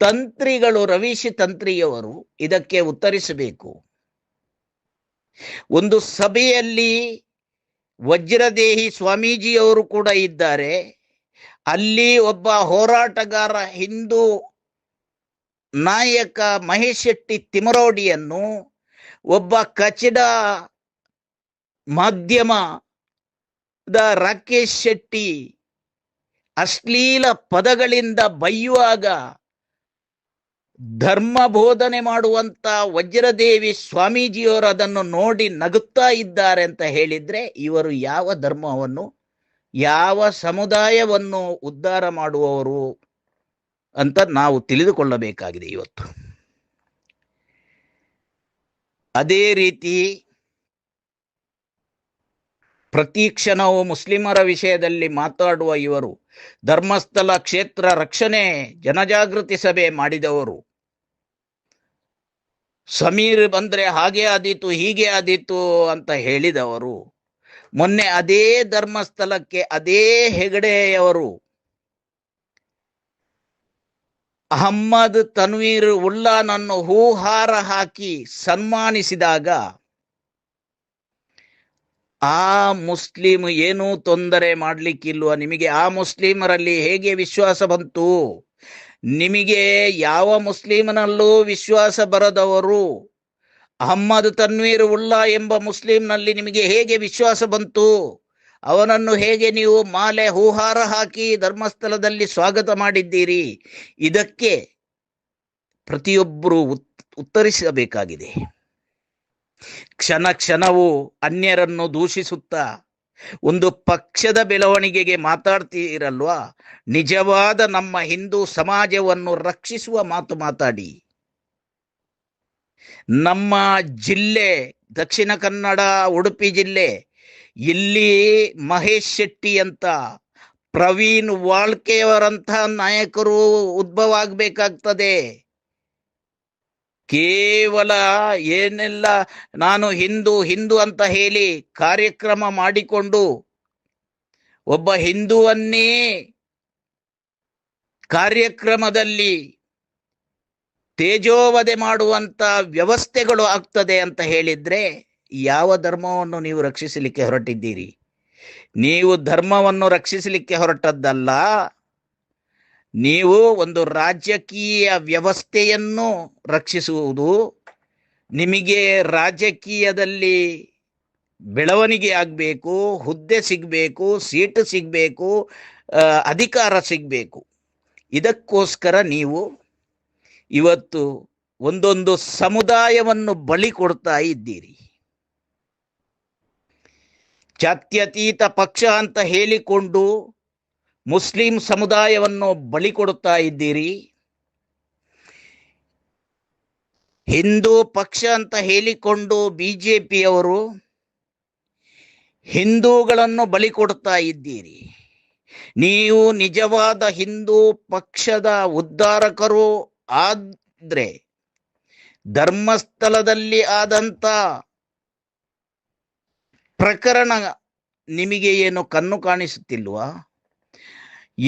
ತಂತ್ರಿಗಳು, ರವೀಶ್ ತಂತ್ರಿಯವರು ಇದಕ್ಕೆ ಉತ್ತರಿಸಬೇಕು. ಒಂದು ಸಭೆಯಲ್ಲಿ ವಜ್ರದೇಹಿ ಸ್ವಾಮೀಜಿಯವರು ಕೂಡ ಇದ್ದಾರೆ. ಅಲ್ಲಿ ಒಬ್ಬ ಹೋರಾಟಗಾರ ಹಿಂದೂ ನಾಯಕ ಮಹೇಶ್ ಶೆಟ್ಟಿ ತಿಮರೋಡಿಯನ್ನು ಒಬ್ಬ ಕಚಡ ಮಾಧ್ಯಮದ ರಾಕೇಶ್ ಶೆಟ್ಟಿ ಅಶ್ಲೀಲ ಪದಗಳಿಂದ ಬೈಯುವಾಗ ಧರ್ಮ ಬೋಧನೆ ಮಾಡುವಂತ ವಜ್ರದೇವಿ ಸ್ವಾಮೀಜಿಯವರು ಅದನ್ನು ನೋಡಿ ನಗುತ್ತಾ ಇದ್ದಾರೆ ಅಂತ ಹೇಳಿದ್ರೆ ಇವರು ಯಾವ ಧರ್ಮವನ್ನು, ಯಾವ ಸಮುದಾಯವನ್ನು ಉದ್ಧಾರ ಮಾಡುವವರು ಅಂತ ನಾವು ತಿಳಿದುಕೊಳ್ಳಬೇಕಾಗಿದೆ ಇವತ್ತು. ಅದೇ ರೀತಿ ಪ್ರತಿ ಕ್ಷಣವೂ ಮುಸ್ಲಿಮರ ವಿಷಯದಲ್ಲಿ ಮಾತಾಡುವ ಇವರು ಧರ್ಮಸ್ಥಳ ಕ್ಷೇತ್ರ ರಕ್ಷಣೆ ಜನಜಾಗೃತಿ ಸಭೆ ಮಾಡಿದವರು. ಸಮೀರ್ ಬಂದ್ರೆ ಹಾಗೆ ಆದೀತು ಹೀಗೆ ಆದೀತು ಅಂತ ಹೇಳಿದವರು. ಮೊನ್ನೆ ಅದೇ ಧರ್ಮಸ್ಥಳಕ್ಕೆ ಅದೇ ಹೆಗಡೆಯವರು ಅಹಮ್ಮದ್ ತನ್ವೀರ್ ಉಲ್ಲಾನನ್ನು ಹೂಹಾರ ಹಾಕಿ ಸನ್ಮಾನಿಸಿದಾಗ ಆ ಮುಸ್ಲಿಂ ಏನೂ ತೊಂದರೆ ಮಾಡ್ಲಿಕ್ಕಿಲ್ವ ನಿಮಗೆ? ಆ ಮುಸ್ಲಿಮರಲ್ಲಿ ಹೇಗೆ ವಿಶ್ವಾಸ ಬಂತು? ನಿಮಗೆ ಯಾವ ಮುಸ್ಲಿಮನಲ್ಲೂ ವಿಶ್ವಾಸ ಬರದವರು ಅಹಮ್ಮದ್ ತನ್ವೀರ್ ಉಲ್ಲಾ ಎಂಬ ಮುಸ್ಲಿಂನಲ್ಲಿ ನಿಮಗೆ ಹೇಗೆ ವಿಶ್ವಾಸ ಬಂತು? ಅವನನ್ನು ಹೇಗೆ ನೀವು ಮಾಲೆ ಹೂಹಾರ ಹಾಕಿ ಧರ್ಮಸ್ಥಳದಲ್ಲಿ ಸ್ವಾಗತ ಮಾಡಿದ್ದೀರಿ? ಇದಕ್ಕೆ ಪ್ರತಿಯೊಬ್ಬರು ಉತ್ತರಿಸಬೇಕಾಗಿದೆ. ಕ್ಷಣ ಕ್ಷಣವೂ ಅನ್ಯರನ್ನು ದೂಷಿಸುತ್ತಾ ಒಂದು ಪಕ್ಷದ ಬೆಳವಣಿಗೆಗೆ ಮಾತಾಡ್ತೀರಲ್ವಾ? ನಿಜವಾದ ನಮ್ಮ ಹಿಂದೂ ಸಮಾಜವನ್ನು ರಕ್ಷಿಸುವ ಮಾತು ಮಾತಾಡಿ. ನಮ್ಮ ಜಿಲ್ಲೆ ದಕ್ಷಿಣ ಕನ್ನಡ, ಉಡುಪಿ ಜಿಲ್ಲೆ, ಇಲ್ಲಿ ಮಹೇಶ್ ಶೆಟ್ಟಿ ಅಂತ, ಪ್ರವೀಣ್ ವಾಳ್ಕೆಯವರಂಥ ನಾಯಕರು ಉದ್ಭವ ಆಗಬೇಕಾಗ್ತದೆ. ಕೇವಲ ಏನೆಲ್ಲ ನಾನು ಹಿಂದೂ ಹಿಂದೂ ಅಂತ ಹೇಳಿ ಕಾರ್ಯಕ್ರಮ ಮಾಡಿಕೊಂಡು ಒಬ್ಬ ಹಿಂದೂವನ್ನೇ ಕಾರ್ಯಕ್ರಮದಲ್ಲಿ ತೇಜೋವಧೆ ಮಾಡುವಂತ ವ್ಯವಸ್ಥೆಗಳು ಆಗ್ತದೆ ಅಂತ ಹೇಳಿದ್ರೆ ಯಾವ ಧರ್ಮವನ್ನು ನೀವು ರಕ್ಷಿಸಲಿಕ್ಕೆ ಹೊರಟಿದ್ದೀರಿ? ನೀವು ಧರ್ಮವನ್ನು ರಕ್ಷಿಸಲಿಕ್ಕೆ ಹೊರಟದ್ದಲ್ಲ, ನೀವು ಒಂದು ರಾಜಕೀಯ ವ್ಯವಸ್ಥೆಯನ್ನು ರಕ್ಷಿಸುವುದು. ನಿಮಗೆ ರಾಜಕೀಯದಲ್ಲಿ ಬೆಳವಣಿಗೆ ಆಗಬೇಕು, ಹುದ್ದೆ ಸಿಗಬೇಕು, ಸೀಟು ಸಿಗಬೇಕು, ಅಧಿಕಾರ ಸಿಗಬೇಕು. ಇದಕ್ಕೋಸ್ಕರ ನೀವು ಇವತ್ತು ಒಂದೊಂದು ಸಮುದಾಯವನ್ನು ಬಲಿ ಕೊಡ್ತಾ ಇದ್ದೀರಿ. ಜಾತ್ಯತೀತ ಪಕ್ಷ ಅಂತ ಹೇಳಿಕೊಂಡು ಮುಸ್ಲಿಂ ಸಮುದಾಯವನ್ನು ಬಲಿ ಕೊಡುತ್ತಾ ಇದ್ದೀರಿ. ಹಿಂದೂ ಪಕ್ಷ ಅಂತ ಹೇಳಿಕೊಂಡು ಬಿಜೆಪಿಯವರು ಹಿಂದೂಗಳನ್ನು ಬಲಿ ಕೊಡುತ್ತಾ ಇದ್ದೀರಿ. ನೀವು ನಿಜವಾದ ಹಿಂದೂ ಪಕ್ಷದ ಉದ್ಧಾರಕರು ಆದ್ರೆ ಧರ್ಮಸ್ಥಳದಲ್ಲಿ ಆದಂತ ಪ್ರಕರಣ ನಿಮಗೆ ಏನು ಕಣ್ಣು ಕಾಣಿಸುತ್ತಿಲ್ವಾ?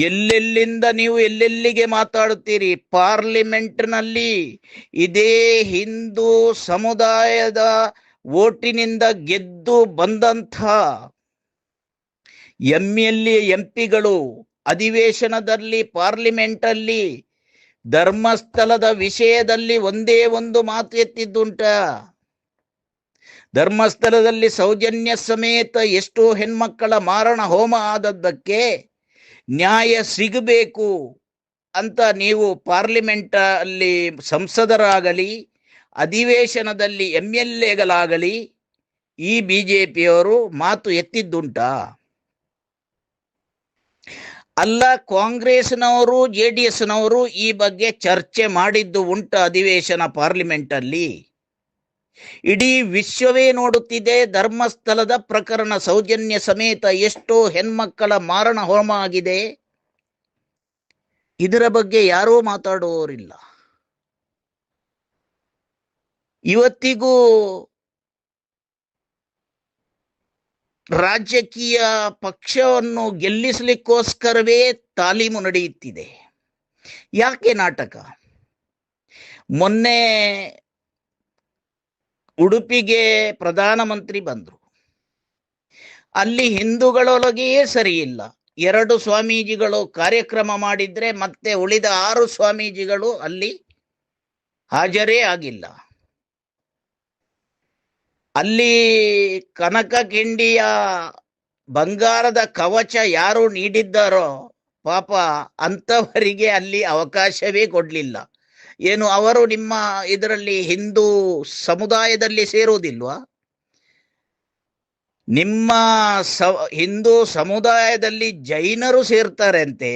ಎಲ್ಲೆಲ್ಲಿಂದ ನೀವು ಎಲ್ಲೆಲ್ಲಿಗೆ ಮಾತಾಡುತ್ತೀರಿ? ಪಾರ್ಲಿಮೆಂಟ್ನಲ್ಲಿ ಇದೇ ಹಿಂದೂ ಸಮುದಾಯದ ಓಟಿನಿಂದ ಗೆದ್ದು ಬಂದಂಥ ಎಂಪಿಗಳು ಅಧಿವೇಶನದಲ್ಲಿ ಪಾರ್ಲಿಮೆಂಟಲ್ಲಿ ಧರ್ಮಸ್ಥಳದ ವಿಷಯದಲ್ಲಿ ಒಂದೇ ಒಂದು ಮಾತು ಎತ್ತಿದ್ದುಂಟ? ಧರ್ಮಸ್ಥಳದಲ್ಲಿ ಸೌಜನ್ಯ ಸಮೇತ ಎಷ್ಟೋ ಹೆಣ್ಮಕ್ಕಳ ಮಾರಣ ಹೋಮ ಆದದ್ದಕ್ಕೆ ನ್ಯಾಯ ಸಿಗಬೇಕು ಅಂತ ನೀವು ಪಾರ್ಲಿಮೆಂಟ್ ಅಲ್ಲಿ ಸಂಸದರಾಗಲಿ ಅಧಿವೇಶನದಲ್ಲಿ MLAಗಳಾಗಲಿ ಈ ಬಿಜೆಪಿಯವರು ಮಾತು ಎತ್ತಿದ್ದುಂಟಾ? ಅಲ್ಲ, ಕಾಂಗ್ರೆಸ್ನವರು JDSನವರು ಈ ಬಗ್ಗೆ ಚರ್ಚೆ ಮಾಡಿದ್ದು ಉಂಟ ಅಧಿವೇಶನ ಪಾರ್ಲಿಮೆಂಟ್ ಅಲ್ಲಿ. ಇಡೀ ವಿಶ್ವವೇ ನೋಡುತ್ತಿದೆ ಧರ್ಮಸ್ಥಳದ ಪ್ರಕರಣ, ಸೌಜನ್ಯ ಸಮೇತ ಎಷ್ಟೋ ಹೆಣ್ಮಕ್ಕಳ ಮಾರಣ ಹೋಮ ಆಗಿದೆ. ಇದರ ಬಗ್ಗೆ ಯಾರೂ ಮಾತಾಡುವವರಿಲ್ಲ. ಇವತ್ತಿಗೂ ರಾಜಕೀಯ ಪಕ್ಷವನ್ನು ಗೆಲ್ಲಿಸಲಿಕ್ಕೋಸ್ಕರವೇ ತಾಲೀಮು ನಡೆಯುತ್ತಿದೆ. ಯಾಕೆ ನಾಟಕ? ಮೊನ್ನೆ ಉಡುಪಿಗೆ ಪ್ರಧಾನಮಂತ್ರಿ ಬಂದ್ರು. ಅಲ್ಲಿ ಹಿಂದೂಗಳೊಳಗೆಯೇ ಸರಿ ಇಲ್ಲ. 2 ಸ್ವಾಮೀಜಿಗಳು ಕಾರ್ಯಕ್ರಮ ಮಾಡಿದ್ರೆ ಮತ್ತೆ ಉಳಿದ 6 ಸ್ವಾಮೀಜಿಗಳು ಅಲ್ಲಿ ಹಾಜರೇ ಆಗಿಲ್ಲ. ಅಲ್ಲಿ ಕನಕ ಕಿಂಡಿಯ ಬಂಗಾರದ ಕವಚ ಯಾರು ನೀಡಿದ್ದಾರೋ ಪಾಪ ಅಂತವರಿಗೆ ಅಲ್ಲಿ ಅವಕಾಶವೇ ಕೊಡ್ಲಿಲ್ಲ. ಏನು ಅವರು ನಿಮ್ಮ ಇದರಲ್ಲಿ ಹಿಂದೂ ಸಮುದಾಯದಲ್ಲಿ ಸೇರುವುದಿಲ್ವಾ? ನಿಮ್ಮ ಹಿಂದೂ ಸಮುದಾಯದಲ್ಲಿ ಜೈನರು ಸೇರ್ತಾರೆ ಅಂತೆ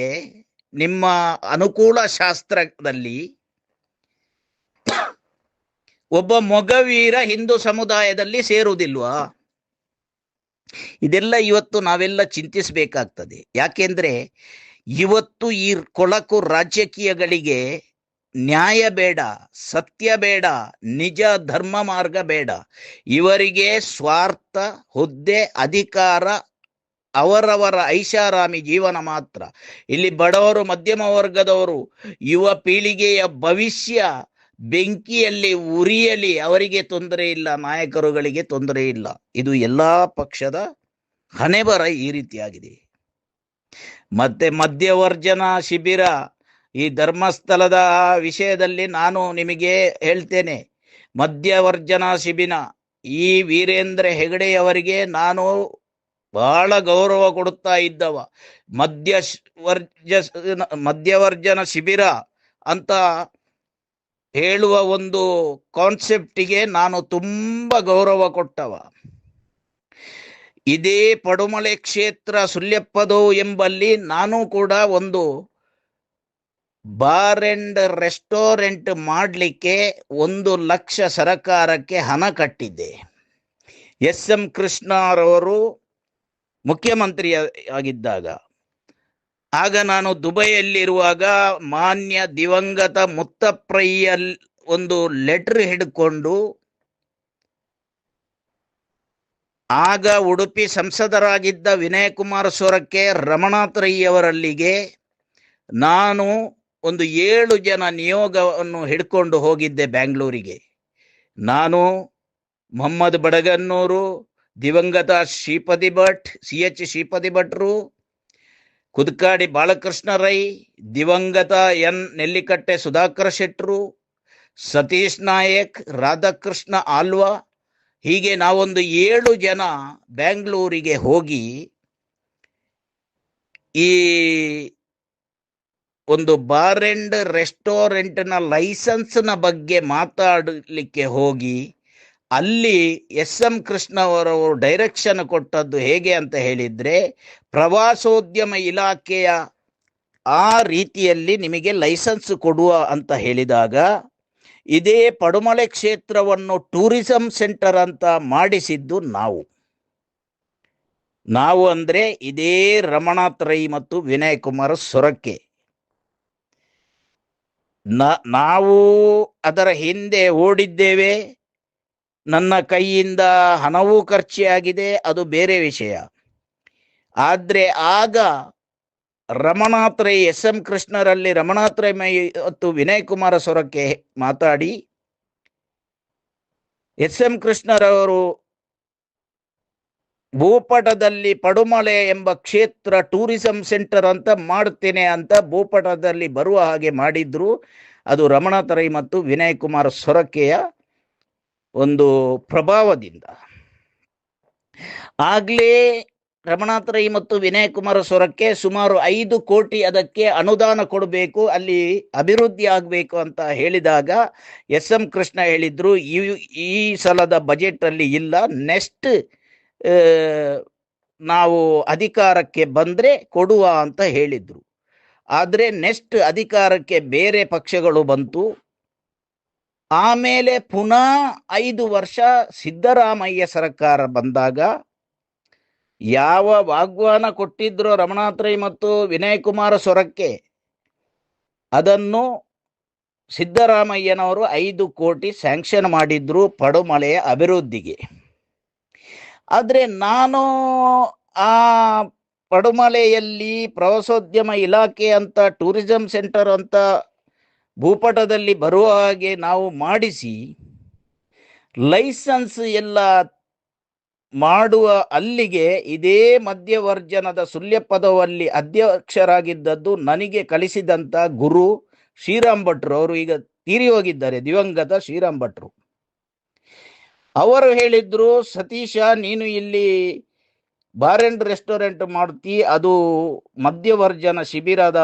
ನಿಮ್ಮ ಅನುಕೂಲ ಶಾಸ್ತ್ರದಲ್ಲಿ. ಒಬ್ಬ ಮೊಗವೀರ ಹಿಂದೂ ಸಮುದಾಯದಲ್ಲಿ ಸೇರುವುದಿಲ್ವಾ? ಇದೆಲ್ಲ ಇವತ್ತು ನಾವೆಲ್ಲ ಚಿಂತಿಸಬೇಕಾಗ್ತದೆ. ಯಾಕೆಂದ್ರೆ ಇವತ್ತು ಈ ಕೊಳಕು ರಾಜಕೀಯಗಳಿಗೆ ನ್ಯಾಯ ಬೇಡ, ಸತ್ಯ ಬೇಡ, ನಿಜ ಧರ್ಮ ಮಾರ್ಗ ಬೇಡ. ಇವರಿಗೆ ಸ್ವಾರ್ಥ, ಹುದ್ದೆ, ಅಧಿಕಾರ, ಅವರವರ ಐಷಾರಾಮಿ ಜೀವನ ಮಾತ್ರ. ಇಲ್ಲಿ ಬಡವರು, ಮಧ್ಯಮ ವರ್ಗದವರು, ಯುವ ಪೀಳಿಗೆಯ ಭವಿಷ್ಯ ಬೆಂಕಿಯಲ್ಲಿ ಉರಿಯಲಿ, ಅವರಿಗೆ ತೊಂದರೆ ಇಲ್ಲ, ನಾಯಕರುಗಳಿಗೆ ತೊಂದರೆ ಇಲ್ಲ. ಇದು ಎಲ್ಲಾ ಪಕ್ಷದ ಹಣೆಬರ ಈ ರೀತಿಯಾಗಿದೆ. ಮತ್ತೆ ಮಧ್ಯವರ್ಜನ ಶಿಬಿರ, ಈ ಧರ್ಮಸ್ಥಳದ ವಿಷಯದಲ್ಲಿ ನಾನು ನಿಮಗೆ ಹೇಳ್ತೇನೆ. ಮಧ್ಯವರ್ಜನ ಶಿಬಿರ, ಈ ವೀರೇಂದ್ರ ಹೆಗಡೆಯವರಿಗೆ ನಾನು ಬಹಳ ಗೌರವ ಕೊಡುತ್ತಾ ಇದ್ದವ. ಮಧ್ಯವರ್ಜನ ಶಿಬಿರ ಅಂತ ಹೇಳುವ ಒಂದು ಕಾನ್ಸೆಪ್ಟಿಗೆ ನಾನು ತುಂಬಾ ಗೌರವ ಕೊಟ್ಟವ. ಇದೇ ಪಡುಮಲೆ ಕ್ಷೇತ್ರ ಸುಳ್ಯಪ್ಪದು ಎಂಬಲ್ಲಿ ನಾನು ಕೂಡ ಒಂದು ಬಾರ್ ಅಂಡ್ ರೆಸ್ಟೋರೆಂಟ್ ಮಾಡಲಿಕ್ಕೆ 1 ಲಕ್ಷ ಸರಕಾರಕ್ಕೆ ಹಣ ಕಟ್ಟಿದ್ದೆ. ಎಸ್.ಎಂ. ಕೃಷ್ಣರವರು ಮುಖ್ಯಮಂತ್ರಿ ಆಗಿದ್ದಾಗ. ಆಗ ನಾನು ದುಬೈಯಲ್ಲಿರುವಾಗ ಮಾನ್ಯ ದಿವಂಗತ ಮುತ್ತಪ್ರಯ್ಯಲ್ ಒಂದು ಲೆಟರ್ ಹಿಡ್ಕೊಂಡು, ಆಗ ಉಡುಪಿ ಸಂಸದರಾಗಿದ್ದ ವಿನಯ್ ಕುಮಾರ್ ಸೊರಕೆ, ರಮಣಾಥ್ ರೈ ಅವರಲ್ಲಿಗೆ ನಾನು ಒಂದು 7 ಜನ ನಿಯೋಗವನ್ನು ಹಿಡ್ಕೊಂಡು ಹೋಗಿದ್ದೆ ಬ್ಯಾಂಗ್ಳೂರಿಗೆ. ನಾನು, ಮೊಹಮ್ಮದ್ ಬಡಗನ್ನೂರು, ದಿವಂಗತ ಶ್ರೀಪತಿ ಭಟ್, CH ಶ್ರೀಪತಿ ಭಟ್ರು, ಕುದಕಾಡಿ ಬಾಲಕೃಷ್ಣ ರೈ, ದಿವಂಗತ N ನೆಲ್ಲಿಕಟ್ಟೆ ಸುಧಾಕರ್ ಶೆಟ್ರು, ಸತೀಶ್ ನಾಯಕ್, ರಾಧಾಕೃಷ್ಣ ಆಲ್ವಾ, ಹೀಗೆ ನಾವೊಂದು 7 ಜನ ಬ್ಯಾಂಗ್ಳೂರಿಗೆ ಹೋಗಿ ಈ ಒಂದು ಬಾರ್ ಅಂಡ್ ರೆಸ್ಟೋರೆಂಟ್ನ ಲೈಸೆನ್ಸ್ನ ಬಗ್ಗೆ ಮಾತಾಡಲಿಕ್ಕೆ ಹೋಗಿ, ಅಲ್ಲಿ ಎಸ್.ಎಂ. ಕೃಷ್ಣ ಅವರು ಡೈರೆಕ್ಷನ್ ಕೊಟ್ಟದ್ದು ಹೇಗೆ ಅಂತ ಹೇಳಿದ್ರೆ, ಪ್ರವಾಸೋದ್ಯಮ ಇಲಾಖೆಯ ಆ ರೀತಿಯಲ್ಲಿ ನಿಮಗೆ ಲೈಸೆನ್ಸ್ ಕೊಡುವ ಅಂತ ಹೇಳಿದಾಗ, ಇದೇ ಪಡುಮಲೆ ಕ್ಷೇತ್ರವನ್ನು ಟೂರಿಸಂ ಸೆಂಟರ್ ಅಂತ ಮಾಡಿಸಿದ್ದು ನಾವು ಅಂದ್ರೆ ಇದೇ ರಮಣಾಥ್ ರೈ ಮತ್ತು ವಿನಯ್ ಕುಮಾರ್ ಸೊರಕೆ. ನಾವು ಅದರ ಹಿಂದೆ ಓಡಿದ್ದೇವೆ. ನನ್ನ ಕೈಯಿಂದ ಹಣವೂ ಖರ್ಚಾಗಿದೆ, ಅದು ಬೇರೆ ವಿಷಯ. ಆದ್ರೆ ಆಗ ರಮಣಾಥ್ ರೈ, ಎಸ್.ಎಂ. ಕೃಷ್ಣರಲ್ಲಿ ರಮಣಾಥ್ ರೈ ಮತ್ತು ವಿನಯ್ ಕುಮಾರ ಸೊರಕೆ ಮಾತಾಡಿ, ಎಸ್.ಎಂ. ಕೃಷ್ಣರವರು ಭೂಪಟದಲ್ಲಿ ಪಡುಮಲೆ ಎಂಬ ಕ್ಷೇತ್ರ ಟೂರಿಸಂ ಸೆಂಟರ್ ಅಂತ ಮಾಡ್ತೇನೆ ಅಂತ ಭೂಪಟದಲ್ಲಿ ಬರುವ ಹಾಗೆ ಮಾಡಿದ್ರು. ಅದು ರಮಣಾಥ್ ರೈ ಮತ್ತು ವಿನಯ್ ಕುಮಾರ್ ಸೊರಕೆಯ ಒಂದು ಪ್ರಭಾವದಿಂದ. ಆಗ್ಲೇ ರಮಣಾಥ್ ರೈ ಮತ್ತು ವಿನಯ್ ಕುಮಾರ್ ಸೊರಕೆ ಸುಮಾರು 5 ಕೋಟಿ ಅದಕ್ಕೆ ಅನುದಾನ ಕೊಡಬೇಕು, ಅಲ್ಲಿ ಅಭಿವೃದ್ಧಿ ಆಗಬೇಕು ಅಂತ ಹೇಳಿದಾಗ ಎಸ್.ಎಂ. ಕೃಷ್ಣ ಹೇಳಿದ್ರು, ಈ ಸಲದ ಬಜೆಟ್ ಅಲ್ಲಿ ಇಲ್ಲ, ನೆಕ್ಸ್ಟ್ ನಾವು ಅಧಿಕಾರಕ್ಕೆ ಬಂದ್ರೆ ಕೊಡುವ ಅಂತ ಹೇಳಿದ್ರು. ಆದ್ರೆ ನೆಕ್ಸ್ಟ್ ಅಧಿಕಾರಕ್ಕೆ ಬೇರೆ ಪಕ್ಷಗಳು ಬಂತು. ಆಮೇಲೆ ಪುನಃ 5 ವರ್ಷ ಸಿದ್ದರಾಮಯ್ಯ ಸರ್ಕಾರ ಬಂದಾಗ ಯಾವ ವಾಗ್ದಾನ ಕೊಟ್ಟಿದ್ರು ರಮಣಾಥ್ ರೈ ಮತ್ತು ವಿನಯ್ ಕುಮಾರ್ ಸೊರಕೆ, ಅದನ್ನು ಸಿದ್ದರಾಮಯ್ಯನವರು 5 ಕೋಟಿ ಸ್ಯಾಂಕ್ಷನ್ ಮಾಡಿದ್ರು ಪಡುಮಲೆಯ ಅಭಿವೃದ್ಧಿಗೆ. ಆದ್ರೆ ನಾನು ಆ ಪಡುಮಲೆಯಲ್ಲಿ ಪ್ರವಾಸೋದ್ಯಮ ಇಲಾಖೆ ಅಂತ ಟೂರಿಸಂ ಸೆಂಟರ್ ಅಂತ ಭೂಪಟದಲ್ಲಿ ಬರುವ ಹಾಗೆ ನಾವು ಮಾಡಿಸಿ ಲೈಸೆನ್ಸ್ ಎಲ್ಲ ಮಾಡುವ ಅಲ್ಲಿಗೆ ಇದೇ ಮಧ್ಯವರ್ಜನದ ಸುಳ್ಯಪದವಲ್ಲಿ ಅಧ್ಯಕ್ಷರಾಗಿದ್ದದ್ದು ನನಗೆ ಕಲಿಸಿದಂಥ ಗುರು ಶ್ರೀರಾಮ್ ಭಟ್ರು. ಅವರು ಈಗ ತೀರಿ ಹೋಗಿದ್ದಾರೆ, ದಿವಂಗತ ಶ್ರೀರಾಮ್ ಭಟ್ರು. ಅವರು ಹೇಳಿದ್ರು, ಸತೀಶ ನೀನು ಇಲ್ಲಿ ಬಾರ್ ಅಂಡ್ ರೆಸ್ಟೋರೆಂಟ್ ಮಾಡ್ತಿ, ಅದು ಮಧ್ಯವರ್ಜನ ಶಿಬಿರದ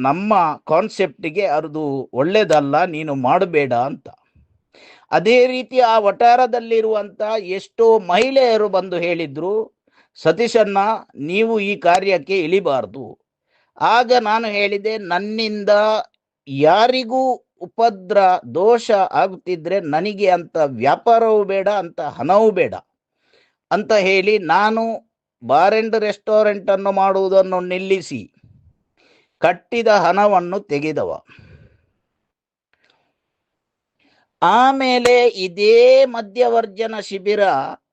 ನಮ್ಮ ಕಾನ್ಸೆಪ್ಟಿಗೆ ಅದು ಒಳ್ಳೇದಲ್ಲ, ನೀನು ಮಾಡಬೇಡ ಅಂತ. ಅದೇ ರೀತಿ ಆ ವಠಾರದಲ್ಲಿರುವಂಥ ಎಷ್ಟೋ ಮಹಿಳೆಯರು ಬಂದು ಹೇಳಿದ್ರು, ಸತೀಶಣ್ಣ ನೀವು ಈ ಕಾರ್ಯಕ್ಕೆ ಇಳಿಬಾರ್ದು. ಆಗ ನಾನು ಹೇಳಿದೆ, ನನ್ನಿಂದ ಯಾರಿಗೂ ಉಪದ್ರ ದೋಷ ಆಗುತ್ತಿದ್ರೆ ನನಗೆ ಅಂತ ವ್ಯಾಪಾರವೂ ಬೇಡ, ಅಂತ ಹಣವೂ ಬೇಡ ಅಂತ ಹೇಳಿ ನಾನು ಬಾರ್ ಅಂಡ್ ರೆಸ್ಟೋರೆಂಟ್ ಅನ್ನು ಮಾಡುವುದನ್ನು ನಿಲ್ಲಿಸಿ ಕಟ್ಟಿದ ಹಣವನ್ನು ತೆಗೆದವ. ಆಮೇಲೆ ಇದೇ ಮಧ್ಯವರ್ಜನ ಶಿಬಿರ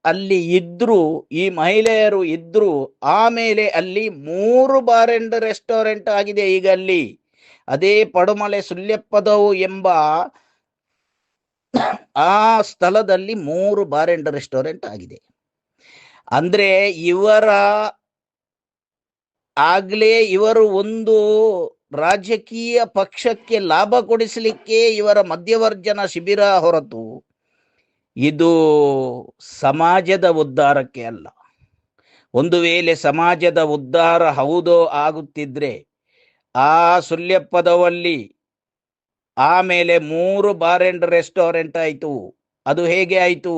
ಅಲ್ಲಿ ಇದ್ರು, ಈ ಮಹಿಳೆಯರು ಇದ್ರು. ಆಮೇಲೆ ಅಲ್ಲಿ 3 ಬಾರ್ ಅಂಡ್ ರೆಸ್ಟೋರೆಂಟ್ ಆಗಿದೆ ಈಗ ಅಲ್ಲಿ. ಅದೇ ಪಡುಮಲೆ ಸುಳ್ಯಪದವು ಎಂಬ ಆ ಸ್ಥಳದಲ್ಲಿ 3 ಬಾರ್ ಅಂಡ್ ರೆಸ್ಟೋರೆಂಟ್ ಆಗಿದೆ. ಅಂದ್ರೆ ಇವರು ಒಂದು ರಾಜಕೀಯ ಪಕ್ಷಕ್ಕೆ ಲಾಭ ಕೊಡಿಸಲಿಕ್ಕೆ ಇವರ ಮಧ್ಯವರ್ಜನ ಶಿಬಿರ ಹೊರತು ಇದು ಸಮಾಜದ ಉದ್ಧಾರಕ್ಕೆ ಅಲ್ಲ. ಒಂದು ವೇಳೆ ಸಮಾಜದ ಉದ್ಧಾರ ಹೌದೋ ಆಗುತ್ತಿದ್ರೆ ಆ ಸುಳ್ಯಪದವಲ್ಲಿ ಆಮೇಲೆ 3 ಬಾರ್ ಅಂಡ್ ರೆಸ್ಟೋರೆಂಟ್ ಆಯಿತು. ಅದು ಹೇಗೆ ಆಯಿತು?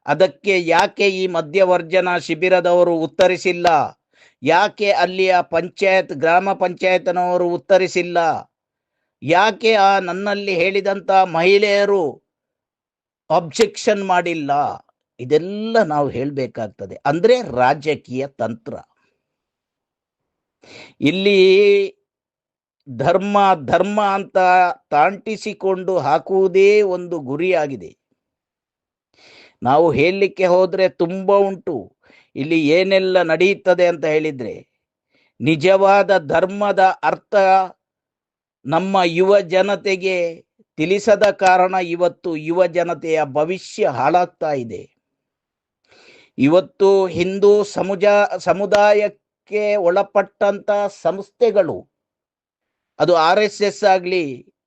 ಅದಕ್ಕೆ ಯಾಕೆ ಈ ಮಧ್ಯವರ್ಜನ ಶಿಬಿರದವರು ಉತ್ತರಿಸಿಲ್ಲ? ಯಾಕೆ ಅಲ್ಲಿಯ ಗ್ರಾಮ ಪಂಚಾಯತ್ನವರು ಉತ್ತರಿಸಿಲ್ಲ? ಯಾಕೆ ಆ ನನ್ನಲ್ಲಿ ಹೇಳಿದಂಥ ಮಹಿಳೆಯರು ಅಬ್ಜೆಕ್ಷನ್ ಮಾಡಿಲ್ಲ? ಇದೆಲ್ಲ ನಾವು ಹೇಳಬೇಕಾಗ್ತದೆ. ಅಂದ್ರೆ ರಾಜಕೀಯ ತಂತ್ರ. ಇಲ್ಲಿ ಧರ್ಮ ಅಂತ ತಾಂಟಿಸಿಕೊಂಡು ಹಾಕುವುದೇ ಒಂದು ಗುರಿಯಾಗಿದೆ. ನಾವು ಹೇಳಲಿಕ್ಕೆ ಹೋದ್ರೆ ತುಂಬಾ ಉಂಟು. ಇಲ್ಲಿ ಏನೆಲ್ಲ ನಡೆಯುತ್ತದೆ ಅಂತ ಹೇಳಿದ್ರೆ, ನಿಜವಾದ ಧರ್ಮದ ಅರ್ಥ ನಮ್ಮ ಯುವ ಜನತೆಗೆ ತಿಳಿಸದ ಕಾರಣ ಇವತ್ತು ಯುವ ಜನತೆಯ ಭವಿಷ್ಯ ಹಾಳಾಗ್ತಾ ಇದೆ. ಇವತ್ತು ಹಿಂದೂ ಸಮುದಾಯಕ್ಕೆ ಒಳಪಟ್ಟಂತ ಸಂಸ್ಥೆಗಳು, ಅದು RSS ಆಗಲಿ,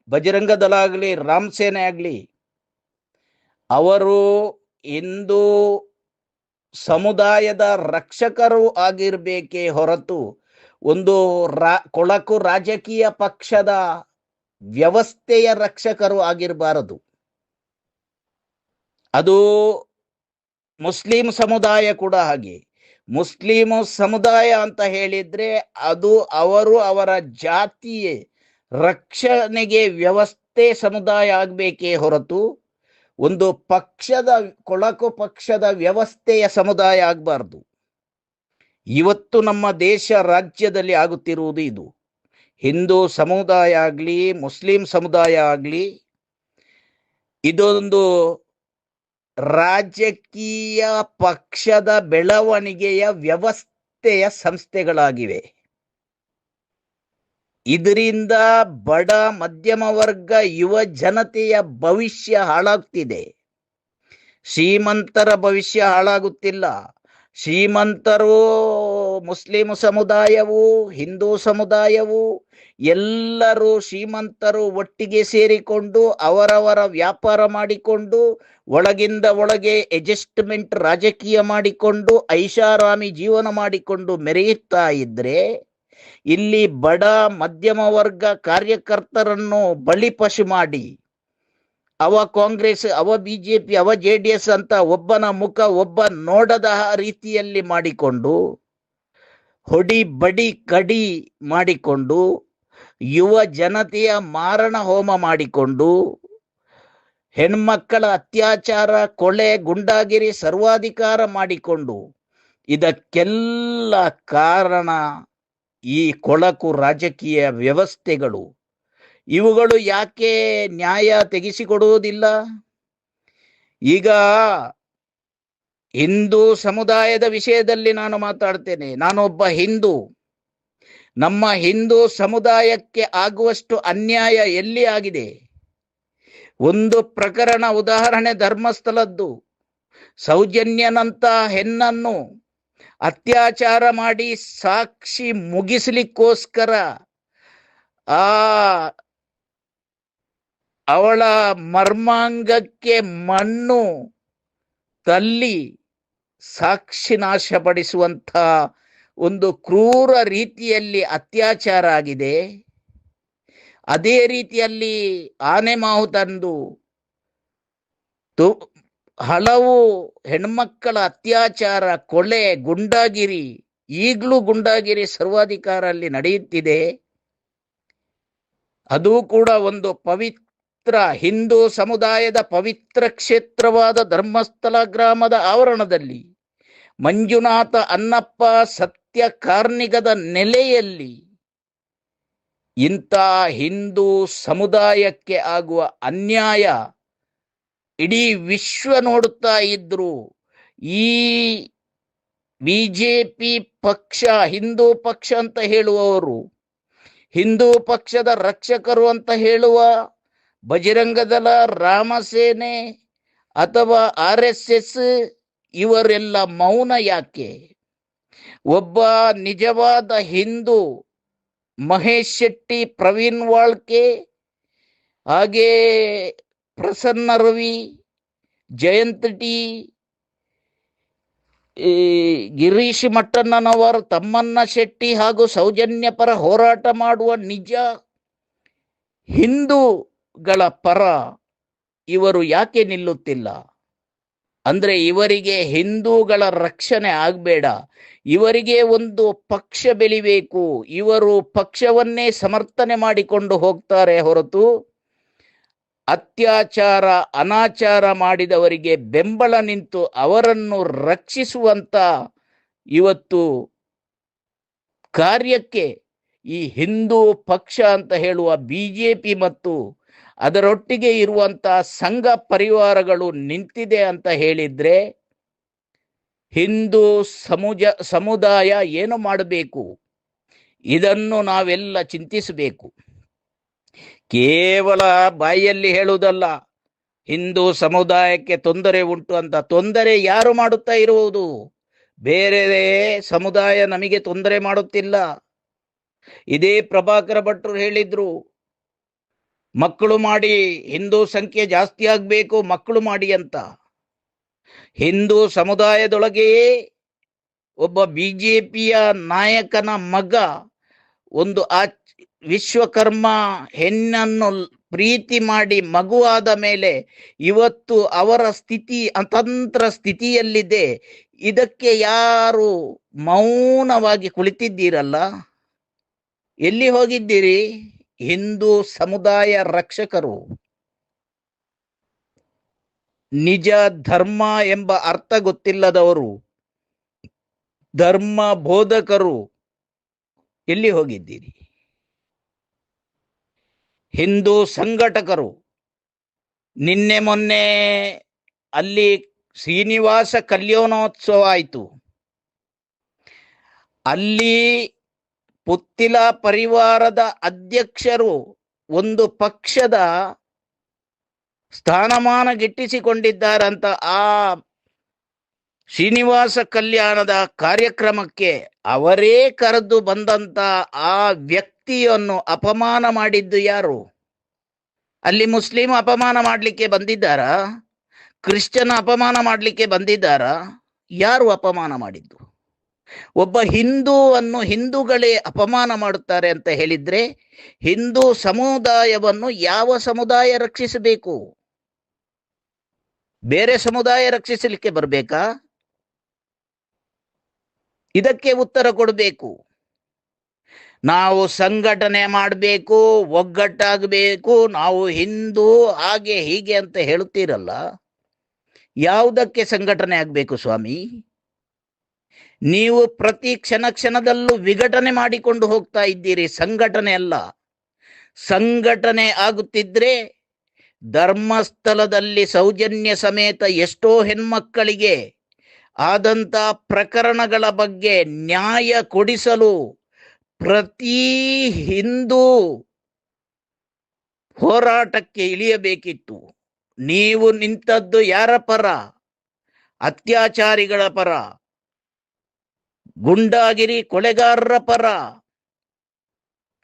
ಬಜರಂಗ ದಳ ಆಗಲಿ, ರಾಮ್ ಸೇನೆ ಆಗಲಿ, ಅವರು ಹಿಂದೂ ಸಮುದಾಯದ ರಕ್ಷಕರು ಆಗಿರ್ಬೇಕೇ ಹೊರತು ಒಂದು ಕೊಳಕು ರಾಜಕೀಯ ಪಕ್ಷದ ವ್ಯವಸ್ಥೆಯ ರಕ್ಷಕರು ಆಗಿರಬಾರದು. ಅದು ಮುಸ್ಲಿಂ ಸಮುದಾಯ ಕೂಡ ಹಾಗೆ. ಮುಸ್ಲಿಂ ಸಮುದಾಯ ಅಂತ ಹೇಳಿದ್ರೆ ಅದು ಅವರ ಜಾತಿಯ ರಕ್ಷಣೆಗೆ ವ್ಯವಸ್ಥೆ ಸಮುದಾಯ ಆಗಬೇಕೇ ಹೊರತು ಒಂದು ಕೊಳಕು ಪಕ್ಷದ ವ್ಯವಸ್ಥೆಯ ಸಮುದಾಯ ಆಗಬಾರ್ದು. ಇವತ್ತು ನಮ್ಮ ದೇಶ ರಾಜ್ಯದಲ್ಲಿ ಆಗುತ್ತಿರುವುದು ಇದು. ಹಿಂದೂ ಸಮುದಾಯ ಆಗಲಿ, ಮುಸ್ಲಿಂ ಸಮುದಾಯ ಆಗಲಿ, ಇದೊಂದು ರಾಜಕೀಯ ಪಕ್ಷದ ಬೆಳವಣಿಗೆಯ ವ್ಯವಸ್ಥೆಯ ಸಂಸ್ಥೆಗಳಾಗಿವೆ. ಇದರಿಂದ ಬಡ ಮಧ್ಯಮ ವರ್ಗ ಯುವ ಜನತೆಯ ಭವಿಷ್ಯ ಹಾಳಾಗ್ತಿದೆ. ಶ್ರೀಮಂತರ ಭವಿಷ್ಯ ಹಾಳಾಗುತ್ತಿಲ್ಲ. ಶ್ರೀಮಂತರು, ಮುಸ್ಲಿಂ ಸಮುದಾಯವು, ಹಿಂದೂ ಸಮುದಾಯವು ಎಲ್ಲರೂ ಶ್ರೀಮಂತರು ಒಟ್ಟಿಗೆ ಸೇರಿಕೊಂಡು ಅವರವರ ವ್ಯಾಪಾರ ಮಾಡಿಕೊಂಡು ಒಳಗಿಂದ ಒಳಗೆ ಅಡ್ಜಸ್ಟ್ಮೆಂಟ್ ರಾಜಕೀಯ ಮಾಡಿಕೊಂಡು ಐಷಾರಾಮಿ ಜೀವನ ಮಾಡಿಕೊಂಡು ಮೆರೆಯುತ್ತಾ ಇದ್ರೆ, ಇಲ್ಲಿ ಬಡ ಮಧ್ಯಮ ವರ್ಗ ಕಾರ್ಯಕರ್ತರನ್ನು ಬಲಿಪಶು ಮಾಡಿ ಅವ ಕಾಂಗ್ರೆಸ್, ಅವ BJP, ಅವ JDS ಅಂತ ಒಬ್ಬನ ಮುಖ ಒಬ್ಬ ನೋಡದ ರೀತಿಯಲ್ಲಿ ಮಾಡಿಕೊಂಡು, ಹೊಡಿ ಬಡಿ ಕಡಿ ಮಾಡಿಕೊಂಡು, ಯುವ ಜನತೆಯ ಮಾರಣ ಹೋಮ ಮಾಡಿಕೊಂಡು, ಹೆಣ್ಮಕ್ಕಳ ಅತ್ಯಾಚಾರ, ಕೊಲೆ, ಗುಂಡಾಗಿರಿ, ಸರ್ವಾಧಿಕಾರ ಮಾಡಿಕೊಂಡು, ಇದಕ್ಕೆಲ್ಲ ಕಾರಣ ಈ ಕೊಳಕು ರಾಜಕೀಯ ವ್ಯವಸ್ಥೆಗಳು. ಇವುಗಳು ಯಾಕೆ ನ್ಯಾಯ ತೆಗೆಸಿಕೊಡುವುದಿಲ್ಲ? ಈಗ ಹಿಂದೂ ಸಮುದಾಯದ ವಿಷಯದಲ್ಲಿ ನಾನು ಮಾತಾಡ್ತೇನೆ. ನಾನೊಬ್ಬ ಹಿಂದೂ. ನಮ್ಮ ಹಿಂದೂ ಸಮುದಾಯಕ್ಕೆ ಆಗುವಷ್ಟು ಅನ್ಯಾಯ ಎಲ್ಲಿ ಆಗಿದೆ? ಒಂದು ಪ್ರಕರಣ ಉದಾಹರಣೆ ಧರ್ಮಸ್ಥಳದ್ದು. ಸೌಜನ್ಯನಂತ ಹೆಣ್ಣನ್ನು ಅತ್ಯಾಚಾರ ಮಾಡಿ ಸಾಕ್ಷಿ ಮುಗಿಸ್ಲಿಕ್ಕೋಸ್ಕರ ಅವಳ ಮರ್ಮಾಂಗಕ್ಕೆ ಮಣ್ಣು ತಲ್ಲಿ ಸಾಕ್ಷಿ ನಾಶಪಡಿಸುವಂಥ ಒಂದು ಕ್ರೂರ ರೀತಿಯಲ್ಲಿ ಅತ್ಯಾಚಾರ ಆಗಿದೆ. ಅದೇ ರೀತಿಯಲ್ಲಿ ಆನೆ ಮಾವು ತಂದು ಹಲವು ಹೆಣ್ಮಕ್ಕಳ ಅತ್ಯಾಚಾರ, ಕೊಲೆ, ಗುಂಡಾಗಿರಿ, ಈಗಲೂ ಗುಂಡಾಗಿರಿ ಸರ್ವಾಧಿಕಾರ ಅಲ್ಲಿ ನಡೆಯುತ್ತಿದೆ. ಅದು ಕೂಡ ಒಂದು ಪವಿತ್ರ ಹಿಂದೂ ಸಮುದಾಯದ ಪವಿತ್ರ ಕ್ಷೇತ್ರವಾದ ಧರ್ಮಸ್ಥಳ ಗ್ರಾಮದ ಆವರಣದಲ್ಲಿ ಮಂಜುನಾಥ ಅನ್ನಪ್ಪ ಸತ್ಯ ಕಾರ್ಣಿಕದ ನೆಲೆಯಲ್ಲಿ ಇಂಥ ಹಿಂದೂ ಸಮುದಾಯಕ್ಕೆ ಆಗುವ ಅನ್ಯಾಯ ಇಡೀ ವಿಶ್ವ ನೋಡುತ್ತಾ ಇದ್ರು. ಈ ಬಿಜೆಪಿ ಪಕ್ಷ ಹಿಂದೂ ಪಕ್ಷ ಅಂತ ಹೇಳುವವರು, ಹಿಂದೂ ಪಕ್ಷದ ರಕ್ಷಕರು ಅಂತ ಹೇಳುವ ಬಜರಂಗದಳ, ರಾಮಸೇನೆ ಅಥವಾ RSS ಇವರೆಲ್ಲ ಮೌನ ಯಾಕೆ? ಒಬ್ಬ ನಿಜವಾದ ಹಿಂದೂ ಮಹೇಶ್ ಶೆಟ್ಟಿ, ಪ್ರವೀಣ್ ವಾಳ್ಕೆ, ಹಾಗೇ ಪ್ರಸನ್ನ ರವಿ, ಜಯಂತ್ ಟಿ, ಗಿರೀಶ್ ಮಟ್ಟಣ್ಣನವರ್, ತಮ್ಮಣ್ಣ ಶೆಟ್ಟಿ ಹಾಗೂ ಸೌಜನ್ಯ ಪರ ಹೋರಾಟ ಮಾಡುವ ನಿಜ ಹಿಂದೂಗಳ ಪರ ಇವರು ಯಾಕೆ ನಿಲ್ಲುತ್ತಿಲ್ಲ? ಅಂದ್ರೆ ಇವರಿಗೆ ಹಿಂದೂಗಳ ರಕ್ಷಣೆ ಆಗಬೇಡ, ಇವರಿಗೆ ಒಂದು ಪಕ್ಷ ಬೆಳಿಬೇಕು, ಇವರು ಪಕ್ಷವನ್ನೇ ಸಮರ್ಥನೆ ಮಾಡಿಕೊಂಡು ಹೋಗ್ತಾರೆ ಹೊರತು ಅತ್ಯಾಚಾರ ಅನಾಚಾರ ಮಾಡಿದವರಿಗೆ ಬೆಂಬಲ ನಿಂತು ಅವರನ್ನು ರಕ್ಷಿಸುವಂತ ಇವತ್ತು ಕಾರ್ಯಕ್ಕೆ ಈ ಹಿಂದೂ ಪಕ್ಷ ಅಂತ ಹೇಳುವ ಬಿಜೆಪಿ ಮತ್ತು ಅದರೊಟ್ಟಿಗೆ ಇರುವಂತಹ ಸಂಘ ಪರಿವಾರಗಳು ನಿಂತಿದೆ ಅಂತ ಹೇಳಿದ್ರೆ ಹಿಂದೂ ಸಮುದಾಯ ಏನು ಮಾಡಬೇಕು? ಇದನ್ನು ನಾವೆಲ್ಲ ಚಿಂತಿಸಬೇಕು. ಕೇವಲ ಬಾಯಲ್ಲಿ ಹೇಳುವುದಲ್ಲ, ಹಿಂದೂ ಸಮುದಾಯಕ್ಕೆ ತೊಂದರೆ ಉಂಟು ಅಂತ. ತೊಂದರೆ ಯಾರು ಮಾಡುತ್ತಾ ಇರುವುದು? ಬೇರೆ ಸಮುದಾಯ ನಮಗೆ ತೊಂದರೆ ಮಾಡುತ್ತಿಲ್ಲ. ಇದೇ ಪ್ರಭಾಕರ ಭಟ್ರು ಹೇಳಿದ್ರು, ಮಕ್ಕಳು ಮಾಡಿ, ಹಿಂದೂ ಸಂಖ್ಯೆ ಜಾಸ್ತಿ ಆಗಬೇಕು, ಮಕ್ಕಳು ಮಾಡಿ ಅಂತ. ಹಿಂದೂ ಸಮುದಾಯದೊಳಗೆಯೇ ಒಬ್ಬ ಬಿಜೆಪಿಯ ನಾಯಕನ ಮಗ ಒಂದು ವಿಶ್ವಕರ್ಮ ಹೆಣ್ಣನ್ನು ಪ್ರೀತಿ ಮಾಡಿ ಮಗುವಾದ ಮೇಲೆ ಇವತ್ತು ಅವರ ಸ್ಥಿತಿ ಅತಂತ್ರ ಸ್ಥಿತಿಯಲ್ಲಿದೆ. ಇದಕ್ಕೆ ಯಾರು ಮೌನವಾಗಿ ಕುಳಿತಿದ್ದೀರಲ್ಲ? ಎಲ್ಲಿ ಹೋಗಿದ್ದೀರಿ ಹಿಂದೂ ಸಮುದಾಯ ರಕ್ಷಕರು? ನಿಜ ಧರ್ಮ ಎಂಬ ಅರ್ಥ ಗೊತ್ತಿಲ್ಲದವರು, ಧರ್ಮ ಬೋಧಕರು ಎಲ್ಲಿ ಹೋಗಿದ್ದೀರಿ? ಹಿಂದೂ ಸಂಘಟಕರು ನಿನ್ನೆ ಮೊನ್ನೆ ಅಲ್ಲಿ ಶ್ರೀನಿವಾಸ ಕಲ್ಯಾಣೋತ್ಸವ ಆಯಿತು. ಅಲ್ಲಿ ಪುತ್ತಿಲ ಪರಿವಾರದ ಅಧ್ಯಕ್ಷರು ಒಂದು ಪಕ್ಷದ ಸ್ಥಾನಮಾನ ಗಿಟ್ಟಿಸಿಕೊಂಡಿದ್ದಾರಂತ ಆ ಶ್ರೀನಿವಾಸ ಕಲ್ಯಾಣದ ಕಾರ್ಯಕ್ರಮಕ್ಕೆ ಅವರೇ ಕರೆದು ಬಂದಂತ ಆ ವ್ಯಕ್ತಿಯನ್ನು ಅಪಮಾನ ಮಾಡಿದ್ದು ಯಾರು? ಅಲ್ಲಿ ಮುಸ್ಲಿಂ ಅಪಮಾನ ಮಾಡಲಿಕ್ಕೆ ಬಂದಿದ್ದಾರಾ? ಕ್ರಿಶ್ಚಿಯನ್ ಅಪಮಾನ ಮಾಡಲಿಕ್ಕೆ ಬಂದಿದ್ದಾರಾ? ಯಾರು ಅಪಮಾನ ಮಾಡಿದ್ದು? ಒಬ್ಬ ಹಿಂದೂವನ್ನು ಹಿಂದೂಗಳೇ ಅಪಮಾನ ಮಾಡುತ್ತಾರೆ ಅಂತ ಹೇಳಿದ್ರೆ ಹಿಂದೂ ಸಮುದಾಯವನ್ನು ಯಾವ ಸಮುದಾಯ ರಕ್ಷಿಸಬೇಕು? ಬೇರೆ ಸಮುದಾಯ ರಕ್ಷಿಸಲಿಕ್ಕೆ ಬರಬೇಕಾ? ಇದಕ್ಕೆ ಉತ್ತರ ಕೊಡಬೇಕು. ನಾವು ಸಂಘಟನೆ ಮಾಡಬೇಕು, ಒಗ್ಗಟ್ಟಾಗಬೇಕು, ನಾವು ಹಿಂದೂ ಹಾಗೆ ಹೀಗೆ ಅಂತ ಹೇಳುತ್ತೀರಲ್ಲ, ಯಾವುದಕ್ಕೆ ಸಂಘಟನೆ ಆಗಬೇಕು ಸ್ವಾಮಿ? ನೀವು ಪ್ರತಿ ಕ್ಷಣದಲ್ಲೂ ವಿಘಟನೆ ಮಾಡಿಕೊಂಡು ಹೋಗ್ತಾ ಇದ್ದೀರಿ. ಸಂಘಟನೆ ಅಲ್ಲ. ಸಂಘಟನೆ ಆಗುತ್ತಿದ್ರೆ ಧರ್ಮಸ್ಥಳದಲ್ಲಿ ಸೌಜನ್ಯ ಸಮೇತ ಎಷ್ಟೋ ಹೆಣ್ಮಕ್ಕಳಿಗೆ ಆದಂತ ಪ್ರಕರಣಗಳ ಬಗ್ಗೆ ನ್ಯಾಯ ಕೊಡಿಸಲು ಪ್ರತಿ ಹಿಂದೂ ಹೋರಾಟಕ್ಕೆ ಇಳಿಯಬೇಕಿತ್ತು. ನೀವು ನಿಂತದ್ದು ಯಾರ ಪರ? ಅತ್ಯಾಚಾರಿಗಳ ಪರ, ಗುಂಡಾಗಿರಿ ಕೊಲೆಗಾರರ ಪರ.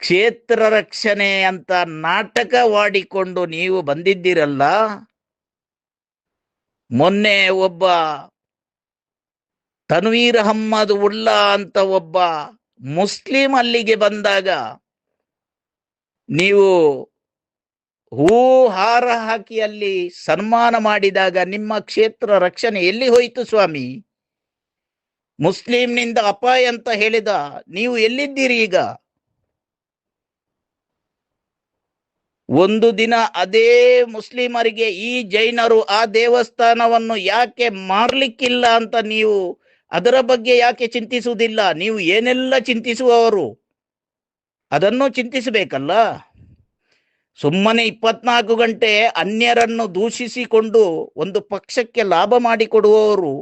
ಕ್ಷೇತ್ರ ರಕ್ಷಣೆ ಅಂತ ನಾಟಕವಾಡಿಕೊಂಡು ನೀವು ಬಂದಿದ್ದೀರಲ್ಲ. ಮೊನ್ನೆ ಒಬ್ಬ ತನ್ವೀರ್ ಅಹಮ್ಮದ್ ಉಲ್ಲಾ ಅಂತ ಒಬ್ಬ ಮುಸ್ಲಿಂ ಅಲ್ಲಿಗೆ ಬಂದಾಗ ನೀವು ಹೂ ಹಾರ ಹಾಕಿ ಅಲ್ಲಿ ಸನ್ಮಾನ ಮಾಡಿದಾಗ ನಿಮ್ಮ ಕ್ಷೇತ್ರ ರಕ್ಷಣೆ ಎಲ್ಲಿ ಹೋಯಿತು ಸ್ವಾಮಿ? ಮುಸ್ಲಿಂನಿಂದ ಅಪಾಯ ಅಂತ ಹೇಳಿದ ನೀವು ಎಲ್ಲಿದ್ದೀರಿ ಈಗ? ಒಂದು ದಿನ ಅದೇ ಮುಸ್ಲಿಮರಿಗೆ ಈ ಜೈನರು ಆ ದೇವಸ್ಥಾನವನ್ನು ಯಾಕೆ ಮಾರ್ಲಿಕ್ಕಿಲ್ಲ ಅಂತ ನೀವು ಅದರ ಬಗ್ಗೆ ಯಾಕೆ ಚಿಂತಿಸುವುದಿಲ್ಲ? ನೀವು ಏನೆಲ್ಲ ಚಿಂತಿಸುವವರು ಅದನ್ನು ಚಿಂತಿಸಬೇಕಲ್ಲ. ಸುಮ್ಮನೆ 24 ಗಂಟೆ ಅನ್ಯರನ್ನು ದೂಷಿಸಿಕೊಂಡು ಒಂದು ಪಕ್ಷಕ್ಕೆ ಲಾಭ ಮಾಡಿಕೊಡುವವರು.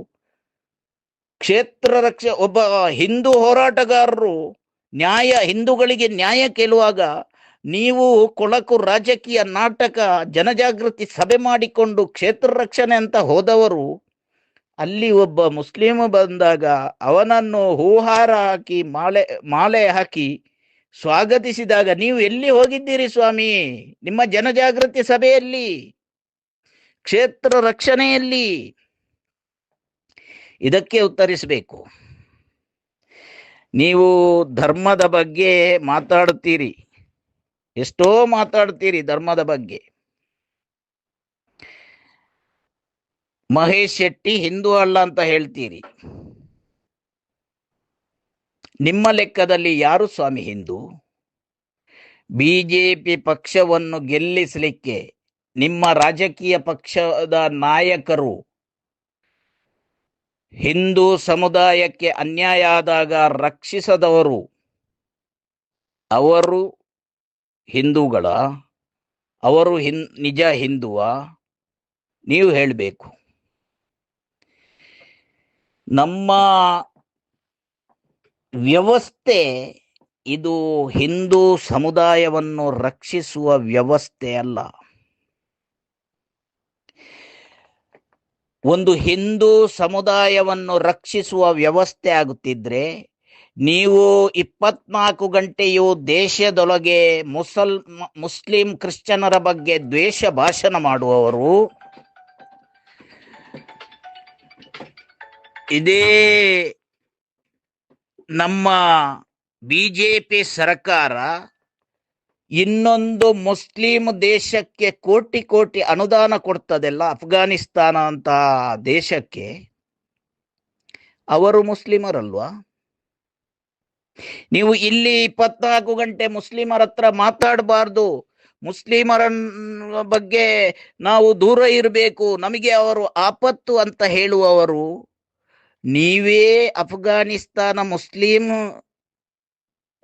ಕ್ಷೇತ್ರ ಒಬ್ಬ ಹಿಂದೂ ಹೋರಾಟಗಾರರು ಹಿಂದೂಗಳಿಗೆ ನ್ಯಾಯ ಕೇಳುವಾಗ ನೀವು ಕೊಳಕು ರಾಜಕೀಯ ನಾಟಕ, ಜನಜಾಗೃತಿ ಸಭೆ ಮಾಡಿಕೊಂಡು ಕ್ಷೇತ್ರ ರಕ್ಷಣೆ ಅಂತ ಹೋದವರು, ಅಲ್ಲಿ ಒಬ್ಬ ಮುಸ್ಲಿಂ ಬಂದಾಗ ಅವನನ್ನು ಹೂಹಾರ ಹಾಕಿ ಮಾಲೆ ಹಾಕಿ ಸ್ವಾಗತಿಸಿದಾಗ ನೀವು ಎಲ್ಲಿ ಹೋಗಿದ್ದೀರಿ ಸ್ವಾಮಿ? ನಿಮ್ಮ ಜನಜಾಗೃತಿ ಸಭೆಯಲ್ಲಿ, ಕ್ಷೇತ್ರ ರಕ್ಷಣೆಯಲ್ಲಿ? ಇದಕ್ಕೆ ಉತ್ತರಿಸಬೇಕು. ನೀವು ಧರ್ಮದ ಬಗ್ಗೆ ಮಾತಾಡ್ತೀರಿ, ಎಷ್ಟೋ ಮಾತಾಡ್ತೀರಿ ಧರ್ಮದ ಬಗ್ಗೆ. ಮಹೇಶ್ ಶೆಟ್ಟಿ ಹಿಂದೂ ಅಲ್ಲ ಅಂತ ಹೇಳ್ತೀರಿ. ನಿಮ್ಮ ಲೆಕ್ಕದಲ್ಲಿ ಯಾರು ಸ್ವಾಮಿ ಹಿಂದೂ? ಬಿಜೆಪಿ ಪಕ್ಷವನ್ನು ಗೆಲ್ಲಿಸಲಿಕ್ಕೆ ನಿಮ್ಮ ರಾಜಕೀಯ ಪಕ್ಷದ ನಾಯಕರು ಹಿಂದೂ ಸಮುದಾಯಕ್ಕೆ ಅನ್ಯಾಯ ಆದಾಗ ರಕ್ಷಿಸದವರು, ಅವರು ಹಿಂದೂಗಳ? ಅವರು ನಿಜ ಹಿಂದುವಾ? ನೀವು ಹೇಳಬೇಕು. ನಮ್ಮ ವ್ಯವಸ್ಥೆ ಇದು ಹಿಂದೂ ಸಮುದಾಯವನ್ನು ರಕ್ಷಿಸುವ ವ್ಯವಸ್ಥೆ ಅಲ್ಲ. ಒಂದು ಹಿಂದೂ ಸಮುದಾಯವನ್ನು ರಕ್ಷಿಸುವ ವ್ಯವಸ್ಥೆ ಆಗುತ್ತಿದ್ರೆ ನೀವು 24 ಗಂಟೆಯೂ ದೇಶದೊಳಗೆ ಮುಸ್ಲಿಂ ಕ್ರಿಶ್ಚಿಯನರ ಬಗ್ಗೆ ದ್ವೇಷ ಭಾಷಣ ಮಾಡುವವರು, ಇದೇ ನಮ್ಮ ಬಿಜೆಪಿ ಸರ್ಕಾರ ಇನ್ನೊಂದು ಮುಸ್ಲಿಂ ದೇಶಕ್ಕೆ ಕೋಟಿ ಕೋಟಿ ಅನುದಾನ ಕೊಡ್ತದೆಲ್ಲ, ಅಫ್ಘಾನಿಸ್ತಾನ ಅಂತ ದೇಶಕ್ಕೆ. ಅವರು ಮುಸ್ಲಿಮರಲ್ವಾ? ನೀವು ಇಲ್ಲಿ 24 ಗಂಟೆ ಮುಸ್ಲಿಮರ ಹತ್ರ ಮಾತಾಡಬಾರ್ದು, ಮುಸ್ಲಿಮರ ಬಗ್ಗೆ ನಾವು ದೂರ ಇರಬೇಕು, ನಮಗೆ ಅವರು ಆಪತ್ತು ಅಂತ ಹೇಳುವವರು ನೀವೇ. ಅಫ್ಘಾನಿಸ್ತಾನ ಮುಸ್ಲಿಂ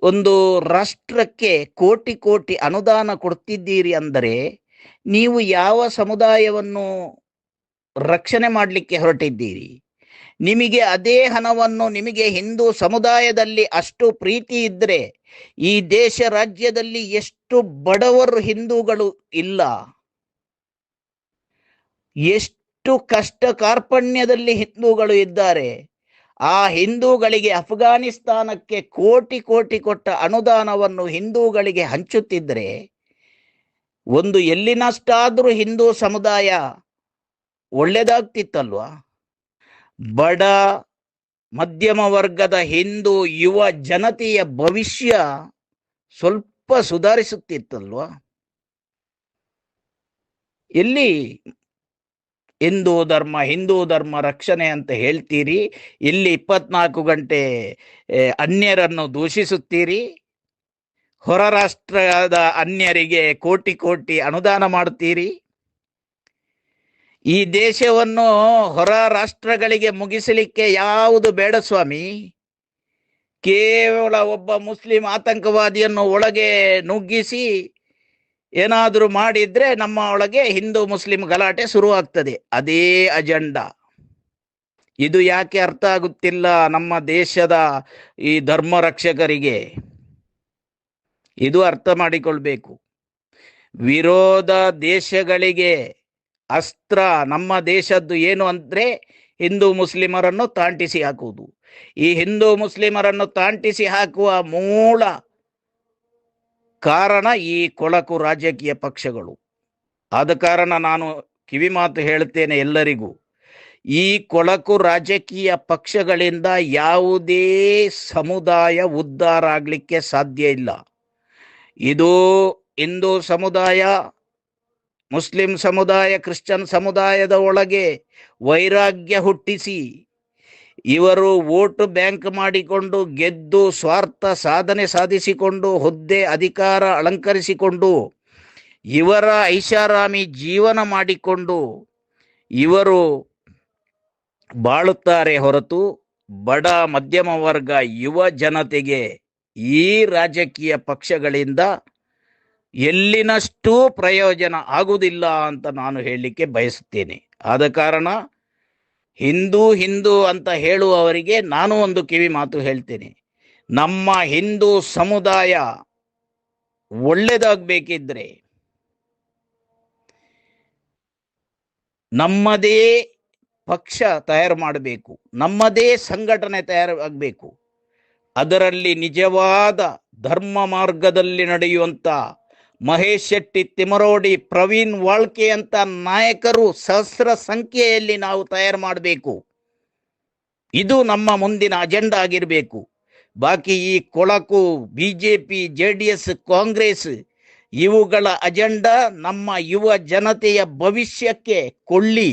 ಒಂದು ರಾಷ್ಟ್ರಕ್ಕೆ ಕೋಟಿ ಕೋಟಿ ಅನುದಾನ ಕೊಡ್ತಿದ್ದೀರಿ ಅಂದರೆ ನೀವು ಯಾವ ಸಮುದಾಯವನ್ನು ರಕ್ಷಣೆ ಮಾಡಲಿಕ್ಕೆ ಹೊರಟಿದ್ದೀರಿ? ನಿಮಗೆ ಅದೇ ಹಣವನ್ನು, ನಿಮಗೆ ಹಿಂದೂ ಸಮುದಾಯದಲ್ಲಿ ಅಷ್ಟು ಪ್ರೀತಿ ಇದ್ದರೆ ಈ ದೇಶ ರಾಜ್ಯದಲ್ಲಿ ಎಷ್ಟು ಬಡವರು ಹಿಂದೂಗಳು ಇಲ್ಲ, ಎಷ್ಟು ಕಷ್ಟ ಕಾರ್ಪಣ್ಯದಲ್ಲಿ ಹಿಂದೂಗಳು ಇದ್ದಾರೆ. ಆ ಹಿಂದೂಗಳಿಗೆ ಅಫ್ಘಾನಿಸ್ತಾನಕ್ಕೆ ಕೋಟಿ ಕೋಟಿ ಕೊಟ್ಟ ಅನುದಾನವನ್ನು ಹಿಂದೂಗಳಿಗೆ ಹಂಚುತ್ತಿದ್ದರೆ ಒಂದು ಎಲ್ಲಿನಷ್ಟಾದ್ರೂ ಹಿಂದೂ ಸಮುದಾಯ ಒಳ್ಳೆದಾಗ್ತಿತ್ತಲ್ವಾ? ಬಡ ಮಧ್ಯಮ ವರ್ಗದ ಹಿಂದೂ ಯುವ ಜನತೆಯ ಭವಿಷ್ಯ ಸ್ವಲ್ಪ ಸುಧಾರಿಸುತ್ತಿತ್ತಲ್ವಾ? ಎಲ್ಲಿ ಹಿಂದೂ ಧರ್ಮ ರಕ್ಷಣೆ ಅಂತ ಹೇಳ್ತೀರಿ, ಇಲ್ಲಿ 24 ಗಂಟೆ ಅನ್ಯರನ್ನು ದೂಷಿಸುತ್ತೀರಿ, ಹೊರ ರಾಷ್ಟ್ರದ ಅನ್ಯರಿಗೆ ಕೋಟಿ ಕೋಟಿ ಅನುದಾನ ಮಾಡ್ತೀರಿ. ಈ ದೇಶವನ್ನು ಹೊರ ರಾಷ್ಟ್ರಗಳಿಗೆ ಮುಗಿಸಲಿಕ್ಕೆ ಯಾವುದು ಬೇಡ ಸ್ವಾಮಿ. ಕೇವಲ ಒಬ್ಬ ಮುಸ್ಲಿಂ ಆತಂಕವಾದಿಯನ್ನು ಒಳಗೆ ನುಗ್ಗಿಸಿ ಏನಾದರೂ ಮಾಡಿದ್ರೆ ನಮ್ಮ ಒಳಗೆ ಹಿಂದೂ ಮುಸ್ಲಿಂ ಗಲಾಟೆ ಶುರುವಾಗ್ತದೆ. ಅದೇ ಅಜೆಂಡಾ. ಇದು ಯಾಕೆ ಅರ್ಥ ಆಗುತ್ತಿಲ್ಲ ನಮ್ಮ ದೇಶದ ಈ ಧರ್ಮ ರಕ್ಷಕರಿಗೆ? ಇದು ಅರ್ಥ ಮಾಡಿಕೊಳ್ಬೇಕು. ವಿರೋಧ ದೇಶಗಳಿಗೆ ಅಸ್ತ್ರ ನಮ್ಮ ದೇಶದ್ದು ಏನು ಅಂದ್ರೆ ಹಿಂದೂ ಮುಸ್ಲಿಮರನ್ನು ತಾಂಟಿಸಿ ಹಾಕುವುದು. ಈ ಹಿಂದೂ ಮುಸ್ಲಿಮರನ್ನು ತಾಂಟಿಸಿ ಹಾಕುವ ಮೂಲ ಕಾರಣ ಈ ಕೊಳಕು ರಾಜಕೀಯ ಪಕ್ಷಗಳು. ಆದ ಕಾರಣ ನಾನು ಕಿವಿಮಾತು ಹೇಳುತ್ತೇನೆ ಎಲ್ಲರಿಗೂ, ಈ ಕೊಳಕು ರಾಜಕೀಯ ಪಕ್ಷಗಳಿಂದ ಯಾವುದೇ ಸಮುದಾಯ ಉದ್ಧಾರ ಆಗಲಿಕ್ಕೆ ಸಾಧ್ಯ ಇಲ್ಲ. ಇದು ಹಿಂದೂ ಸಮುದಾಯ, ಮುಸ್ಲಿಂ ಸಮುದಾಯ, ಕ್ರಿಶ್ಚಿಯನ್ ಸಮುದಾಯದ ಒಳಗೆ ವೈರಾಗ್ಯ ಹುಟ್ಟಿಸಿ ಇವರು ವೋಟ್ ಬ್ಯಾಂಕ್ ಮಾಡಿಕೊಂಡು ಗೆದ್ದು ಸ್ವಾರ್ಥ ಸಾಧನೆ ಸಾಧಿಸಿಕೊಂಡು ಹುದ್ದೆ ಅಧಿಕಾರ ಅಲಂಕರಿಸಿಕೊಂಡು ಇವರ ಐಷಾರಾಮಿ ಜೀವನ ಮಾಡಿಕೊಂಡು ಇವರು ಬಾಳುತ್ತಾರೆ ಹೊರತು ಬಡ ಮಧ್ಯಮ ವರ್ಗ ಯುವ ಜನತೆಗೆ ಈ ರಾಜಕೀಯ ಪಕ್ಷಗಳಿಂದ ಎಲ್ಲಿನಷ್ಟೂ ಪ್ರಯೋಜನ ಆಗುವುದಿಲ್ಲ ಅಂತ ನಾನು ಹೇಳಲಿಕ್ಕೆ ಬಯಸುತ್ತೇನೆ. ಆದ ಕಾರಣ ಹಿಂದೂ ಹಿಂದೂ ಅಂತ ಹೇಳುವವರಿಗೆ ನಾನು ಒಂದು ಕಿವಿ ಮಾತು ಹೇಳ್ತೇನೆ. ನಮ್ಮ ಹಿಂದೂ ಸಮುದಾಯ ಒಳ್ಳೆದಾಗಬೇಕಿದ್ರೆ ನಮ್ಮದೇ ಪಕ್ಷ ತಯಾರು ಮಾಡಬೇಕು, ನಮ್ಮದೇ ಸಂಘಟನೆ ತಯಾರಾಗಬೇಕು. ಅದರಲ್ಲಿ ನಿಜವಾದ ಧರ್ಮ ಮಾರ್ಗದಲ್ಲಿ ನಡೆಯುವಂಥ ಮಹೇಶ್ ಶೆಟ್ಟಿ, ತಿಮರೋಡಿ, ಪ್ರವೀಣ್ ವಾಳ್ಕೆ ಅಂತ ನಾಯಕರು ಸಹಸ್ರ ಸಂಖ್ಯೆಯಲ್ಲಿ ನಾವು ತಯಾರು ಮಾಡಬೇಕು. ಇದು ನಮ್ಮ ಮುಂದಿನ ಅಜೆಂಡಾ ಆಗಿರಬೇಕು. ಬಾಕಿ ಈ ಕೊಳಕು ಬಿಜೆಪಿ, JDS, ಕಾಂಗ್ರೆಸ್ ಇವುಗಳ ಅಜೆಂಡಾ ನಮ್ಮ ಯುವ ಜನತೆಯ ಭವಿಷ್ಯಕ್ಕೆ ಕೊಳ್ಳಿ,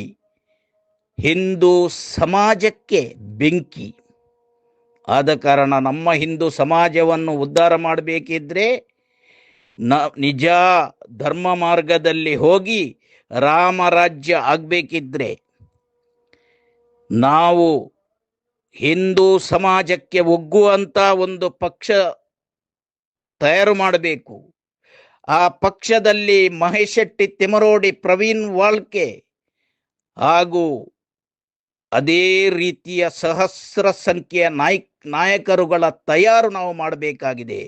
ಹಿಂದೂ ಸಮಾಜಕ್ಕೆ ಬೆಂಕಿ. ಆದ ಕಾರಣ ನಮ್ಮ ಹಿಂದೂ ಸಮಾಜವನ್ನು ಉದ್ಧಾರ ಮಾಡಬೇಕಿದ್ರೆ ನಿಜ ಧರ್ಮ ಮಾರ್ಗದಲ್ಲಿ ಹೋಗಿ ರಾಮರಾಜ್ಯ ಆಗಬೇಕಿದ್ರೆ ನಾವು ಹಿಂದೂ ಸಮಾಜಕ್ಕೆ ಒಗ್ಗುವಂತ ಒಂದು ಪಕ್ಷ ತಯಾರು ಮಾಡಬೇಕು. ಆ ಪಕ್ಷದಲ್ಲಿ ಮಹೇಶ್ ಶೆಟ್ಟಿ, ತಿಮರೋಡಿ, ಪ್ರವೀಣ್ ವಾಳ್ಕೆ ಹಾಗೂ ಅದೇ ರೀತಿಯ ಸಹಸ್ರ ಸಂಖ್ಯೆಯ ನಾಯಕರುಗಳ ತಯಾರು ನಾವು ಮಾಡಬೇಕಾಗಿದೆ.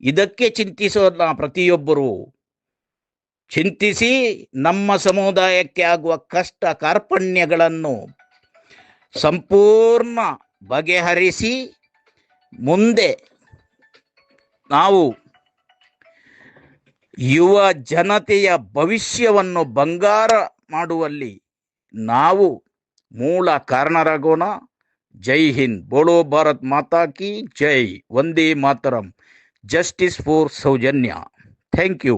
ಇದಕ್ಕೆ ಚಿಂತಿಸೋಣ ಪ್ರತಿಯೊಬ್ಬರು. ಚಿಂತಿಸಿ ನಮ್ಮ ಸಮುದಾಯಕ್ಕೆ ಆಗುವ ಕಷ್ಟ ಕಾರ್ಪಣ್ಯಗಳನ್ನು ಸಂಪೂರ್ಣ ಬಗೆಹರಿಸಿ ಮುಂದೆ ನಾವು ಯುವ ಜನತೆಯ ಭವಿಷ್ಯವನ್ನು ಬಂಗಾರ ಮಾಡುವಲ್ಲಿ ನಾವು ಮೂಲ ಕಾರಣರಾಗೋಣ. ಜೈ ಹಿಂದ್, ಬೋಲೋ ಭಾರತ್ ಮಾತಾ ಕಿ ಜೈ, ವಂದೇ ಮಾತರಂ, justice for Soujanya. Thank you.